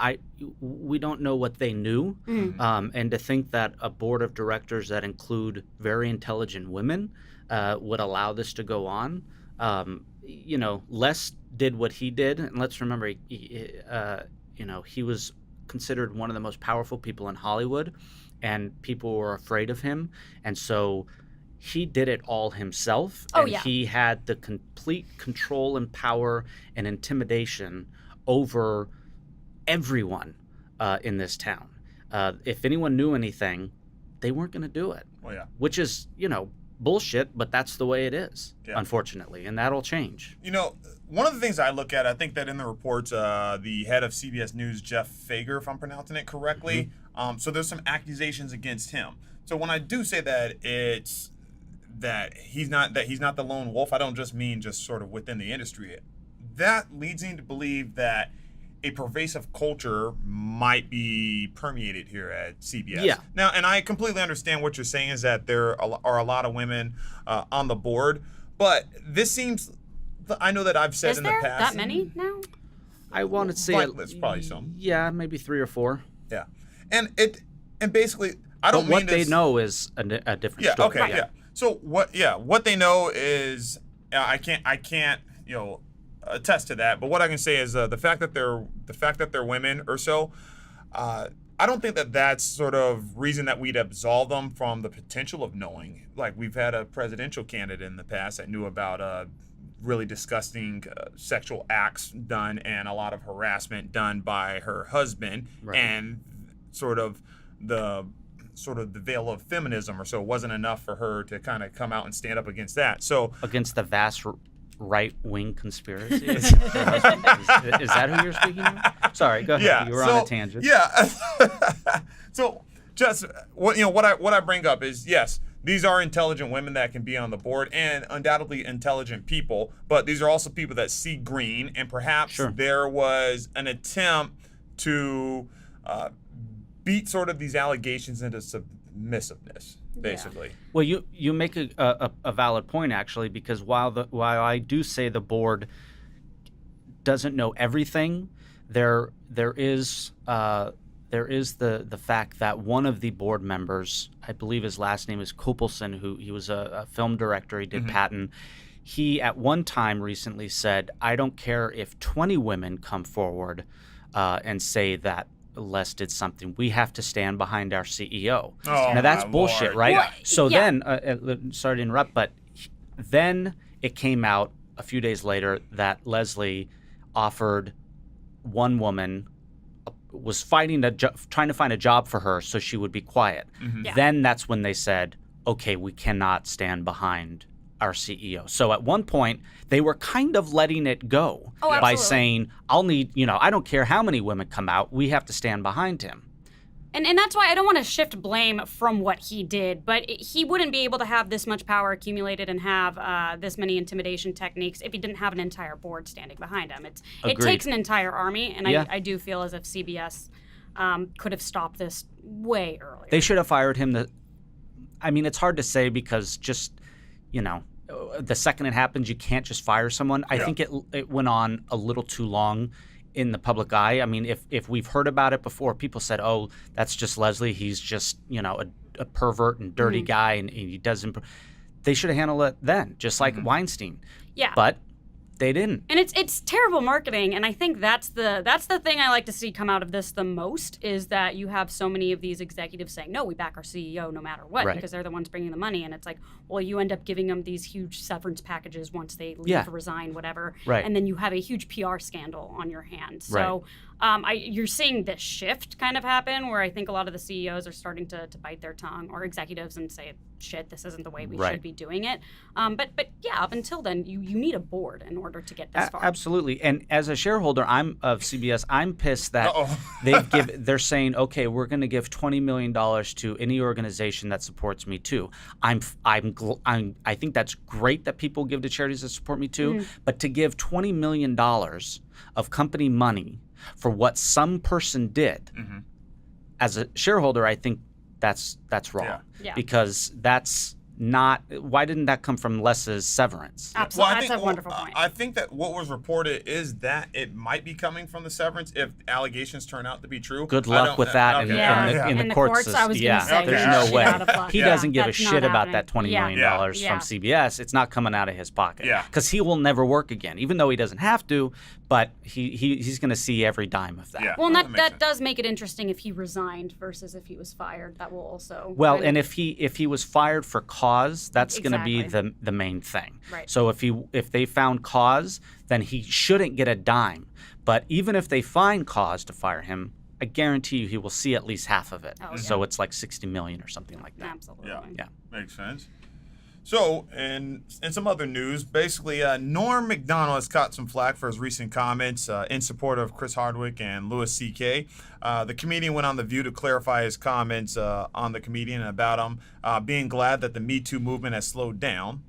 we don't know what they knew. And to think that a board of directors that include very intelligent women would allow this to go on. Les did what he did, and let's remember, he was considered one of the most powerful people in Hollywood, and people were afraid of him, and so he did it all himself. He had the complete control and power and intimidation over everyone in this town. If anyone knew anything, they weren't going to do it. Well, yeah. Which is, bullshit, but that's the way it is, unfortunately, and that'll change. One of the things I look at, I think that in the reports, the head of CBS News, Jeff Fager, if I'm pronouncing it correctly, so there's some accusations against him. So when I do say that it's that he's not the lone wolf, I don't just mean just sort of within the industry. That leads me to believe that a pervasive culture might be permeated here at CBS. Yeah. Now, and I completely understand what you're saying is that there are a lot of women on the board, but this seems, I know that I've said Is in the there past. that many now? I want to say There's probably some. Yeah, maybe 3 or 4. Yeah, and basically, I don't But mean what they this- know is a different Yeah. story. Okay. Yeah. So what they know is I can't attest to that. But what I can say is the fact that they're women or so. I don't think that that's sort of reason that we'd absolve them from the potential of knowing. Like we've had a presidential candidate in the past that knew about really disgusting sexual acts done and a lot of harassment done by her husband, and sort of the veil of feminism or so wasn't enough for her to kind of come out and stand up against that. So against the vast right-wing conspiracy. Is that who you're speaking of? Sorry, go ahead. Yeah, You were on a tangent. Yeah. So just what I bring up is, yes, these are intelligent women that can be on the board and undoubtedly intelligent people, but these are also people that see green, and perhaps there was an attempt to beat sort of these allegations into submissiveness, basically. Yeah. Well, you make a valid point, actually, because while I do say the board doesn't know everything, there is the fact that one of the board members, I believe his last name is Kopelson, who he was a film director, he did Patton. He at one time recently said, I don't care if 20 women come forward and say that Les did something. We have to stand behind our CEO. Now that's bullshit, Lord. right? Well, So yeah. then, sorry to interrupt, but then it came out a few days later that Leslie offered one woman, was trying to find a job for her so she would be quiet. Yeah. Then that's when they said, okay, we cannot stand behind our CEO. So at one point, they were kind of letting it go by absolutely. saying, I don't care how many women come out, we have to stand behind him. And that's why I don't want to shift blame from what he did, but he wouldn't be able to have this much power accumulated and have this many intimidation techniques if he didn't have an entire board standing behind him. It Agreed. takes an entire army, and Yeah. I do feel as if CBS could have stopped this way earlier. They should have fired him. It's hard to say because just, the second it happens, you can't just fire someone. I think it went on a little too long in the public eye. I mean, if we've heard about it before, people said, oh, that's just Leslie. He's just, a pervert and dirty guy and he doesn't. They should have handled it then, just like Weinstein. Yeah. But they didn't. And it's terrible marketing, and I think that's the thing I like to see come out of this the most is that you have so many of these executives saying, no, we back our CEO no matter what, Right. because they're the ones bringing the money, and it's like, well, you end up giving them these huge severance packages once they leave, resign, whatever, Right. and then you have a huge PR scandal on your hands. Right. So you're seeing this shift kind of happen where I think a lot of the CEOs are starting to bite their tongue, or executives, and say, shit, this isn't the way we should be doing it. But yeah, up until then, you need a board in order to get this far. Absolutely. And as a shareholder, of CBS, I'm pissed that they're saying, okay, we're going to give $20 million to any organization that supports Me Too. I think that's great that people give to charities that support Me Too, but to give $20 million of company money for what some person did, as a shareholder, I think that's wrong. Yeah. Because that's not. Why didn't that come from Les's severance? Absolutely. That's a wonderful point. I think that what was reported is that it might be coming from the severance if allegations turn out to be true. Good luck with that in the courts. I was gonna say, there's yeah. no way. Out of luck. He doesn't give a That's shit not about that $20 happening. million from CBS. It's not coming out of his pocket. Because he will never work again, even though he doesn't have to. But he's going to see every dime of that. Yeah. Well, and that does make it interesting if he resigned versus if he was fired. That will also. And if he was fired for cause, that's going to be the main thing. Right. So if they found cause, then he shouldn't get a dime. But even if they find cause to fire him, I guarantee you he will see at least half of it. Oh, yeah. So it's like $60 million or something like that. Absolutely. Yeah. Makes sense. So, in some other news, basically, Norm Macdonald has caught some flack for his recent comments in support of Chris Hardwick and Louis C.K. The comedian went on The View to clarify his comments on the comedian and about him being glad that the Me Too movement has slowed down.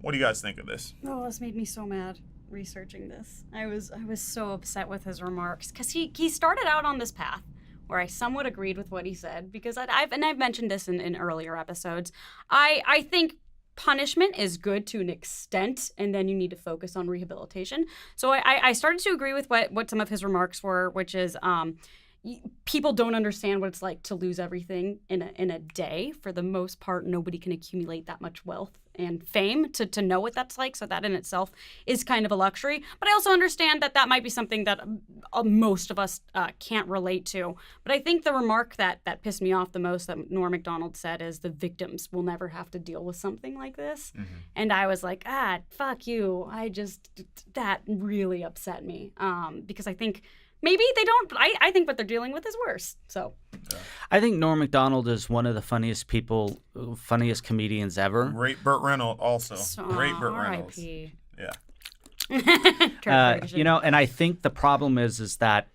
What do you guys think of this? Oh, this made me so mad researching this. I was so upset with his remarks because he started out on this path where I somewhat agreed with what he said, because I've mentioned this in earlier episodes. I think punishment is good to an extent, and then you need to focus on rehabilitation. So I started to agree with what some of his remarks were, which is people don't understand what it's like to lose everything in a day. For the most part, nobody can accumulate that much wealth and fame to know what that's like. So that in itself is kind of a luxury. But I also understand that might be something that most of us can't relate to. But I think the remark that pissed me off the most that Norm Macdonald said is the victims will never have to deal with something like this. Mm-hmm. And I was like, fuck you. That really upset me because I think maybe they don't. I think what they're dealing with is worse. So, I think Norm Macdonald is one of the funniest comedians ever. Great Burt Reynolds, also. Great Burt Reynolds. R.I.P. Yeah. And I think the problem is that,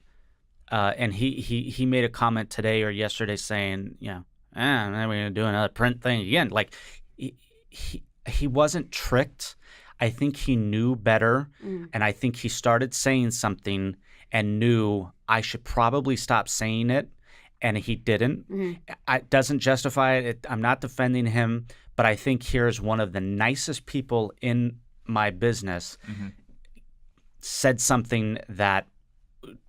and he made a comment today or yesterday saying, and then we're going to do another print thing again. Like, he wasn't tricked. I think he knew better, and I think he started saying something and knew I should probably stop saying it, and he didn't. It doesn't justify it. I'm not defending him, but I think here's one of the nicest people in my business said something that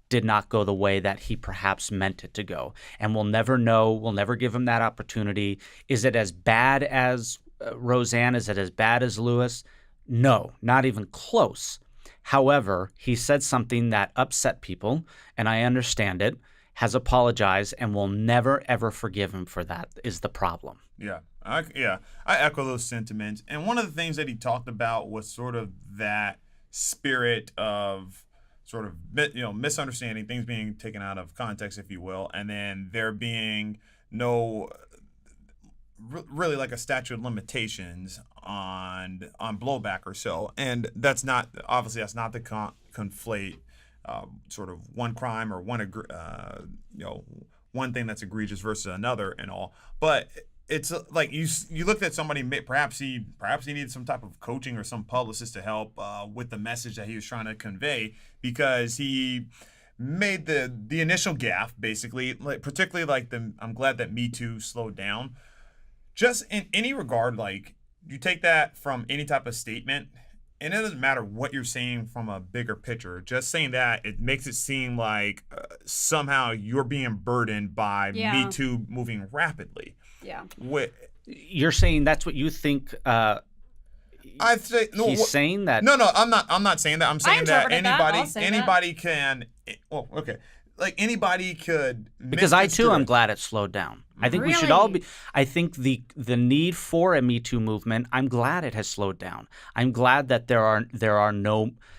did not go the way that he perhaps meant it to go. And we'll never know. We'll never give him that opportunity. Is it as bad as Roseanne? Is it as bad as Lewis? No, not even close. However, he said something that upset people, and I understand it, has apologized, and will never, ever forgive him for that is the problem. Yeah. I echo those sentiments. And one of the things that he talked about was sort of that spirit of sort of, misunderstanding, things being taken out of context, if you will, and then there being no really like a statute of limitations on blowback or so. And that's not to conflate sort of one crime or one thing that's egregious versus another and all. But it's like you looked at somebody, perhaps he needed some type of coaching or some publicist to help with the message that he was trying to convey, because he made the initial gaffe, basically, like particularly like I'm glad that Me Too slowed down. Just in any regard, like you take that from any type of statement, and it doesn't matter what you're saying from a bigger picture. Just saying that, it makes it seem like somehow you're being burdened by Me Too moving rapidly. Yeah. You're saying that's what you think. I'd say no. He's saying that. No, I'm not saying that. I'm saying that anybody can. Well, okay. Like anybody could. Because I too am glad it slowed down. I think we should all be. I think the need for a Me Too movement, I'm glad it has slowed down. I'm glad that there are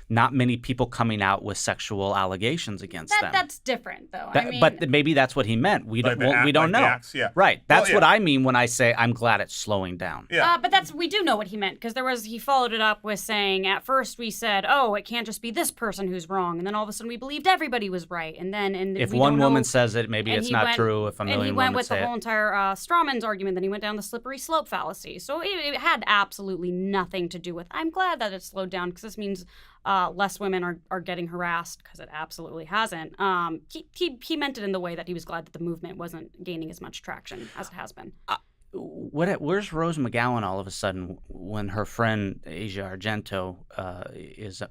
not many people coming out with sexual allegations against them. That's different, though. But maybe that's what he meant. We don't know. Acts, yeah. Right. That's what I mean when I say I'm glad it's slowing down. Yeah. But we do know what he meant, because he followed it up with saying, at first we said, oh, it can't just be this person who's wrong, and then all of a sudden we believed everybody was right, and if one woman says it, maybe it's not true. If a million women say it. And he went with the whole entire strawman's argument. Then he went down the slippery slope fallacy. So it had absolutely nothing to do with. I'm glad that it slowed down, because this means less women are getting harassed, because it absolutely hasn't. He meant it in the way that he was glad that the movement wasn't gaining as much traction as it has been. Where's Rose McGowan all of a sudden when her friend Asia Argento is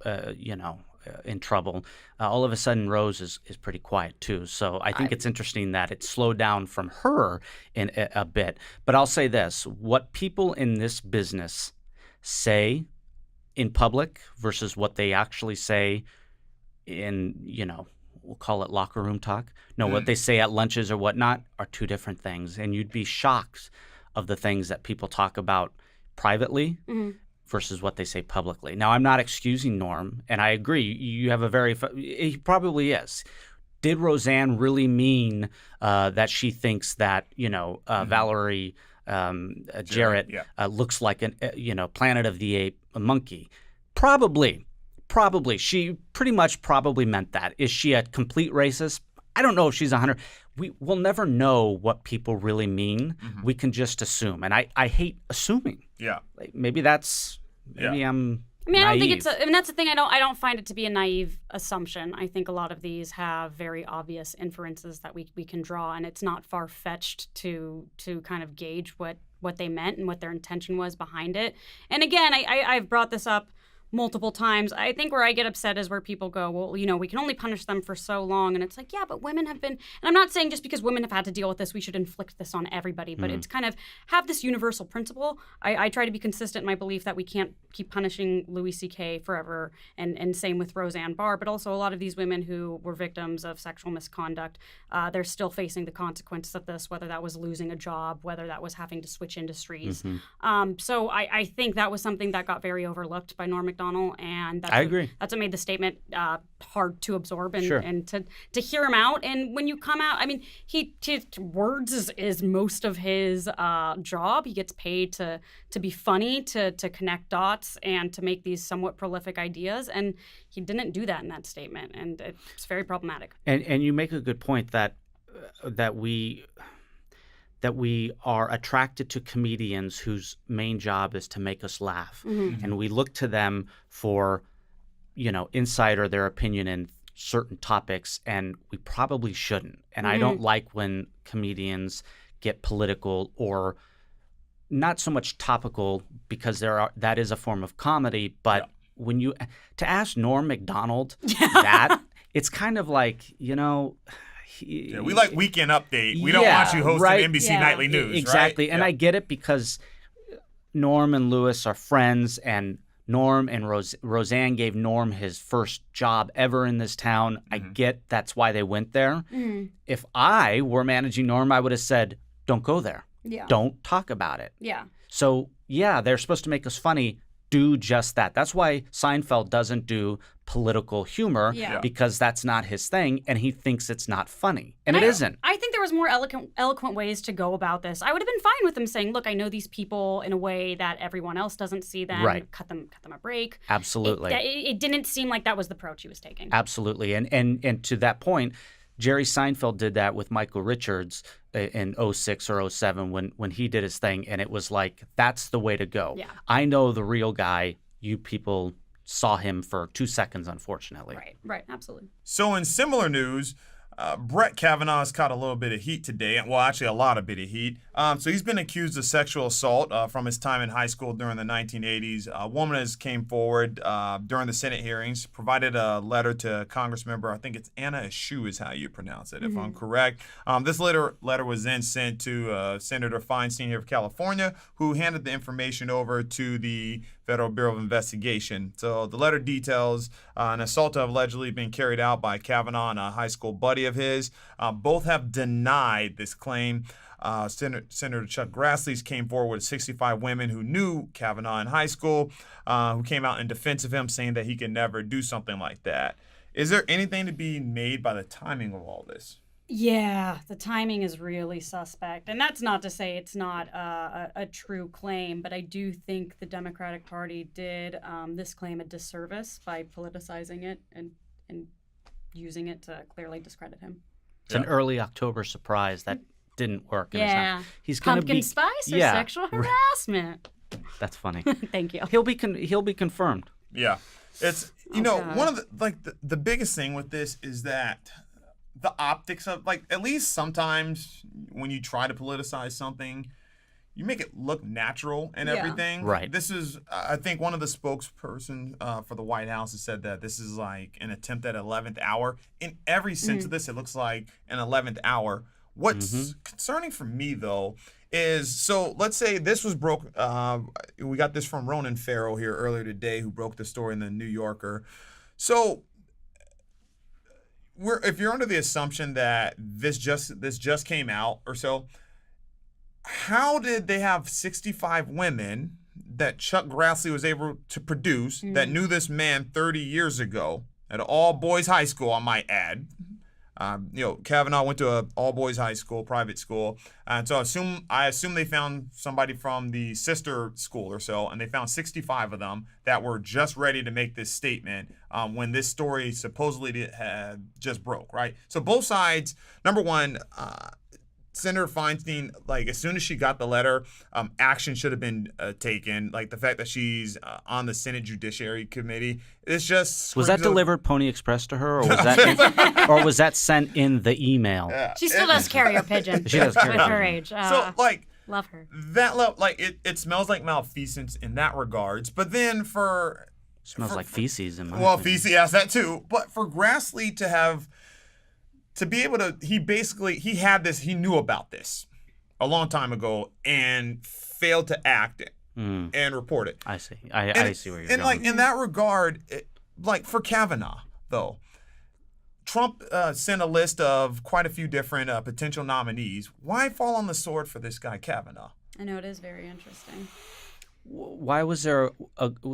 in trouble? All of a sudden Rose is pretty quiet too. So I think it's interesting that it slowed down from her in a bit. But I'll say this: what people in this business say in public versus what they actually say in, we'll call it locker room talk. No, what they say at lunches or whatnot are two different things. And you'd be shocked of the things that people talk about privately versus what they say publicly. Now, I'm not excusing Norm, and I agree. You have he probably is. Did Roseanne really mean that she thinks that, Valerie Jarrett looks like Planet of the Apes, a monkey? Probably. She pretty much probably meant that. Is she a complete racist? I don't know if she's 100. We'll never know what people really mean. We can just assume, and I hate assuming. Yeah. Like maybe I'm. I don't think it's. That's the thing. I don't find it to be a naive assumption. I think a lot of these have very obvious inferences that we can draw, and it's not far fetched to kind of gauge what they meant and what their intention was behind it. And again, I've brought this up multiple times. I think where I get upset is where people go, well, we can only punish them for so long. And it's like, yeah, but women have been, and I'm not saying just because women have had to deal with this, we should inflict this on everybody, but it's kind of have this universal principle. I try to be consistent in my belief that we can't keep punishing Louis C.K. forever, and same with Roseanne Barr, but also a lot of these women who were victims of sexual misconduct, they're still facing the consequences of this, whether that was losing a job, whether that was having to switch industries. So I think that was something that got very overlooked by Norm Macdonald, and I agree. That's what made the statement hard to absorb and to hear him out. And when you come out, I mean, his words is most of his job. He gets paid to be funny, to connect dots, and to make these somewhat prolific ideas. And he didn't do that in that statement, and it's very problematic. And you make a good point that that we are attracted to comedians whose main job is to make us laugh. And we look to them for, insight or their opinion in certain topics, and we probably shouldn't. And I don't like when comedians get political or not so much topical, because that is a form of comedy, but when to ask Norm Macdonald that, it's kind of like, we like Weekend Update. We don't want you hosting NBC Nightly News. Exactly. Right? And I get it, because Norm and Lewis are friends, and Norm and Roseanne gave Norm his first job ever in this town. I get that's why they went there. If I were managing Norm, I would have said, don't go there. Yeah. Don't talk about it. Yeah. So, they're supposed to make us funny. Do just that. That's why Seinfeld doesn't do political humor, because that's not his thing, and he thinks it's not funny. And it isn't. I think there was more eloquent ways to go about this. I would have been fine with him saying, look, I know these people in a way that everyone else doesn't see them. Right. Cut them a break. Absolutely. It didn't seem like that was the approach he was taking. Absolutely. And to that point, Jerry Seinfeld did that with Michael Richards in 06 or 07 when he did his thing, and it was like, that's the way to go. Yeah. I know the real guy. You people saw him for 2 seconds, unfortunately. Right, absolutely. So in similar news, Brett Kavanaugh has caught a little bit of heat today. Well, actually, a lot of bit of heat. So he's been accused of sexual assault from his time in high school during the 1980s. A woman has came forward during the Senate hearings, provided a letter to Congressmember, I think it's Anna Eshoo is how you pronounce it, if I'm correct. This letter was then sent to Senator Feinstein here of California, who handed the information over to the Federal Bureau of Investigation. So the letter details an assault to have allegedly been carried out by Kavanaugh and a high school buddy of his. Both have denied this claim. Senator Chuck Grassley came forward with 65 women who knew Kavanaugh in high school, who came out in defense of him, saying that he could never do something like that. Is there anything to be made by the timing of all this? Yeah, the timing is really suspect. And that's not to say it's not a true claim, but I do think the Democratic Party did this claim a disservice by politicizing it and using it to clearly discredit him. It's an early October surprise that didn't work. Yeah. He's gonna Pumpkin spice or sexual harassment? That's funny. Thank you. He'll be confirmed. Yeah. It's, one of the biggest thing with this is that the optics of, at least sometimes when you try to politicize something, you make it look natural and everything. Right. This is, I think one of the spokesperson for the White House has said that this is like an attempt at 11th hour. In every sense of this, it looks like an 11th hour. What's concerning for me, though, is, so let's say this was broke. We got this from Ronan Farrow here earlier today, who broke the story in the New Yorker. So if you're under the assumption that this just came out or so, how did they have 65 women that Chuck Grassley was able to produce that knew this man 30 years ago at an all-boys high school, I might add? Kavanaugh went to an all-boys high school, private school, and so I assume they found somebody from the sister school or so, and they found 65 of them that were just ready to make this statement when this story supposedly had just broke, right? So both sides, number one, Senator Feinstein, as soon as she got the letter, action should have been taken. The fact that she's on the Senate Judiciary Committee, it's just... Was that delivered Pony Express to her, or was that sent in the email? She still does carrier pigeon. She does carrier with her age. Love her. That level, it smells like malfeasance in that regards. But then smells like feces in my Well, opinion. feces, yes, that too. But for Grassley to be able to, he had this, he knew about this a long time ago and failed to act and report it. I see. I see where you're going. And in that regard, for Kavanaugh, though, Trump sent a list of quite a few different potential nominees. Why fall on the sword for this guy, Kavanaugh? I know, it is very interesting. Why was there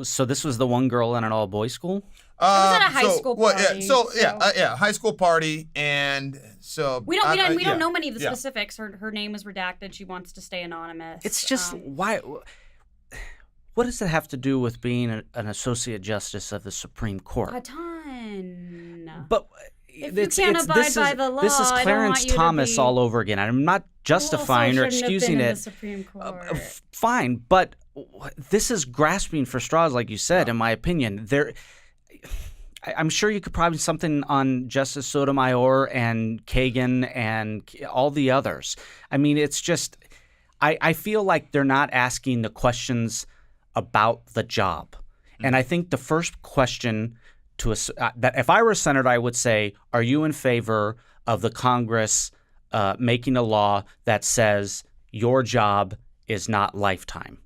so this was the one girl in an all-boys school? It was at a high school party. High school party, and so we don't know many of the specifics. Her name is redacted. She wants to stay anonymous. It's just why. What does it have to do with being an associate justice of the Supreme Court? A ton. But If you can't abide by the law, this is I don't Clarence want you to Thomas be- all over again. I'm not justifying or excusing in it. the Supreme Court. Fine, but this is grasping for straws, like you said. In my opinion, I'm sure you could probably something on Justice Sotomayor and Kagan and all the others. I mean, it's just I feel like they're not asking the questions about the job, and I think the first question that if I were a senator, I would say, are you in favor of the Congress making a law that says your job is not lifetime?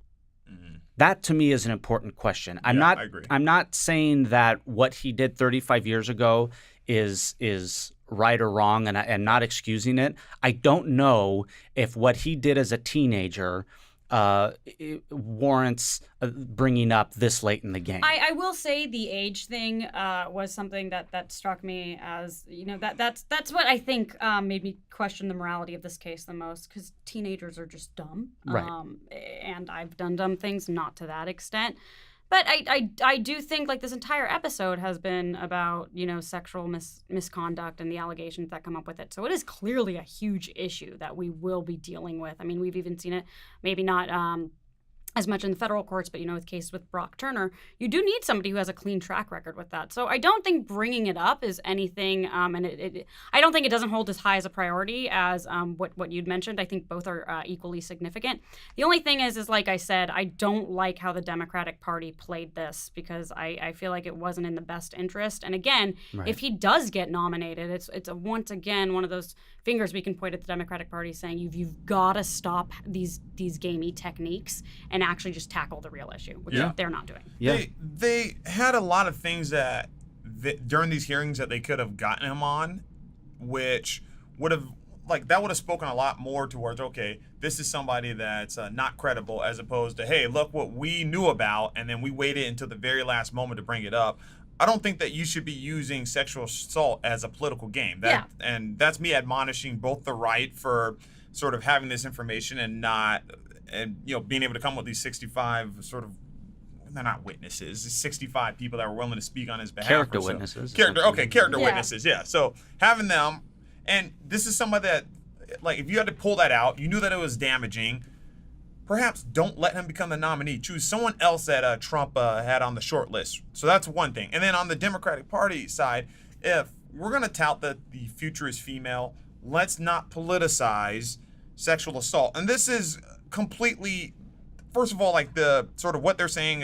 That to me is an important question. I agree. I'm not saying that what he did 35 years ago is right or wrong, and not excusing it. I don't know if what he did as a teenager it warrants bringing up this late in the game. I will say the age thing was something that struck me as, that's what I think made me question the morality of this case the most, because teenagers are just dumb. Right. And I've done dumb things, not to that extent. But I do think like this entire episode has been about, sexual misconduct and the allegations that come up with it. So it is clearly a huge issue that we will be dealing with. I mean, we've even seen it, maybe not as much in the federal courts, but, with cases with Brock Turner, you do need somebody who has a clean track record with that. So I don't think bringing it up is anything, and I don't think it doesn't hold as high as a priority as what you'd mentioned. I think both are equally significant. The only thing is like I said, I don't like how the Democratic Party played this, because I feel like it wasn't in the best interest. And again, if he does get nominated, it's once again one of those fingers we can point at the Democratic Party saying you've got to stop these gamey techniques and actually just tackle the real issue, which they're not doing. Yeah. They had a lot of things that during these hearings that they could have gotten him on, which would have spoken a lot more towards, okay, this is somebody that's not credible, as opposed to, hey, look what we knew about, and then we waited until the very last moment to bring it up. I don't think that you should be using sexual assault as a political game. And that's me admonishing both the right for sort of having this information and being able to come with these 65 sort of, they're not witnesses, 65 people that were willing to speak on his behalf. Character witnesses. Character witnesses, yeah. So having them, and this is somebody that, like, if you had to pull that out, you knew that it was damaging, perhaps don't let him become the nominee. Choose someone else that Trump had on the short list. So that's one thing. And then on the Democratic Party side, if we're going to tout that the future is female, let's not politicize sexual assault. And this is completely, first of all, like the sort of what they're saying,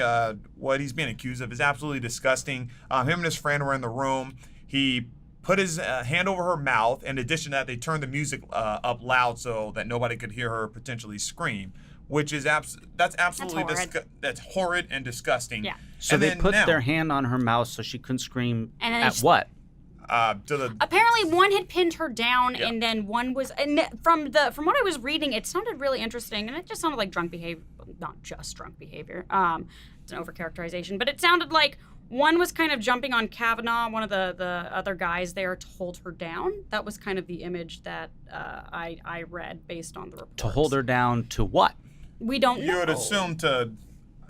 what he's being accused of is absolutely disgusting. Him and his friend were in the room. He put his hand over her mouth. In addition to that, they turned the music up loud so that nobody could hear her potentially scream, which is that's absolutely that's horrid and disgusting. Yeah. So they put their hand on her mouth so she couldn't scream at what? Apparently one had pinned her down, and then one was, and from what I was reading, it sounded really interesting, and it just sounded like drunk behavior, not just drunk behavior. It's an overcharacterization, but it sounded like one was kind of jumping on Kavanaugh, one of the other guys there, to hold her down. That was kind of the image that I read based on the report. To hold her down to what? We don't know. You would assume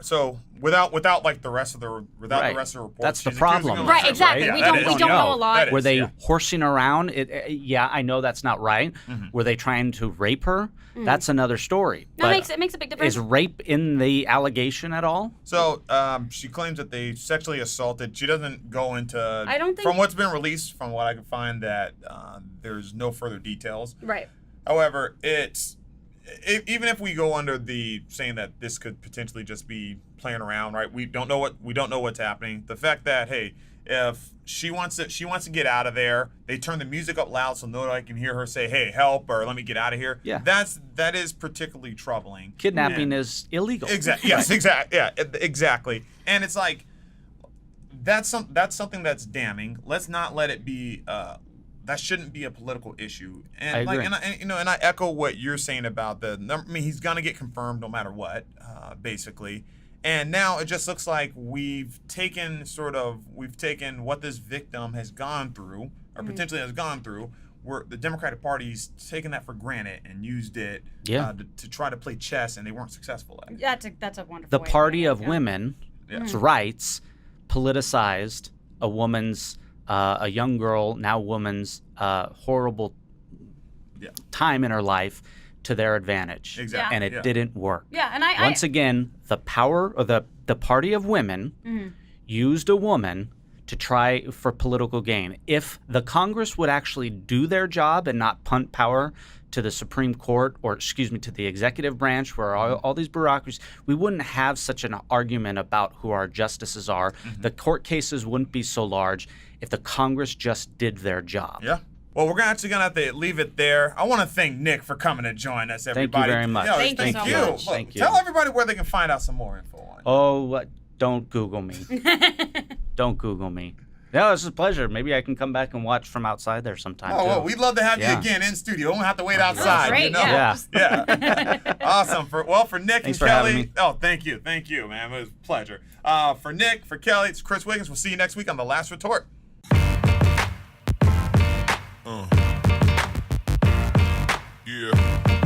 so without like the rest of the reports. That's the problem. Right, exactly. Right? We don't know a lot. Were they horsing around? I know that's not right. Mm-hmm. Were they trying to rape her? Mm-hmm. That's another story. No, it makes a big difference. Is rape in the allegation at all? So she claims that they sexually assaulted. She doesn't go into. I don't think. From what's been released, from what I could find, that there's no further details. Right. However, even if we go under the saying that this could potentially just be playing around, right? We don't know what's happening. The fact that, hey, if she wants to get out of there, they turn the music up loud so nobody can hear her say, "Hey, help," or "Let me get out of here." Yeah, that is particularly troubling. Kidnapping is illegal. Exactly. Yes. Exactly. Yeah. Exactly. And it's like that's something that's damning. Let's not let it be. That shouldn't be a political issue. And I agree. And I echo what you're saying about the number. I mean, he's gonna get confirmed no matter what, basically. And now it just looks like we've taken what this victim has gone through, or potentially has gone through, where the Democratic Party's taken that for granted and used it to try to play chess, and they weren't successful at it. That's a wonderful. The party of women's rights politicized a woman's a young girl, now woman's horrible time in her life to their advantage. Exactly. And it didn't work. Yeah, and Once again, the power or the party of women used a woman to try for political gain. If the Congress would actually do their job and not punt power to the Supreme Court, or excuse me, to the executive branch, where all these bureaucracies, we wouldn't have such an argument about who our justices are. The court cases wouldn't be so large if the Congress just did their job. Yeah. Well, we're actually going to have to leave it there. I want to thank Nick for coming to join us, everybody. Thank you very much. Thank you so much. Look, Thank you. Tell everybody where they can find out some more info on you. Oh, don't Google me. Don't Google me. No, this is a pleasure. Maybe I can come back and watch from outside there sometime, too. Well, we'd love to have you again in studio. We won't have to wait outside. Great, you know? yeah. Awesome. For Nick Thanks and for having Kelly. me. Oh, thank you, man. It was a pleasure. For Nick, for Kelly, it's Chris Wiggins. We'll see you next week on The Last Retort. Yeah.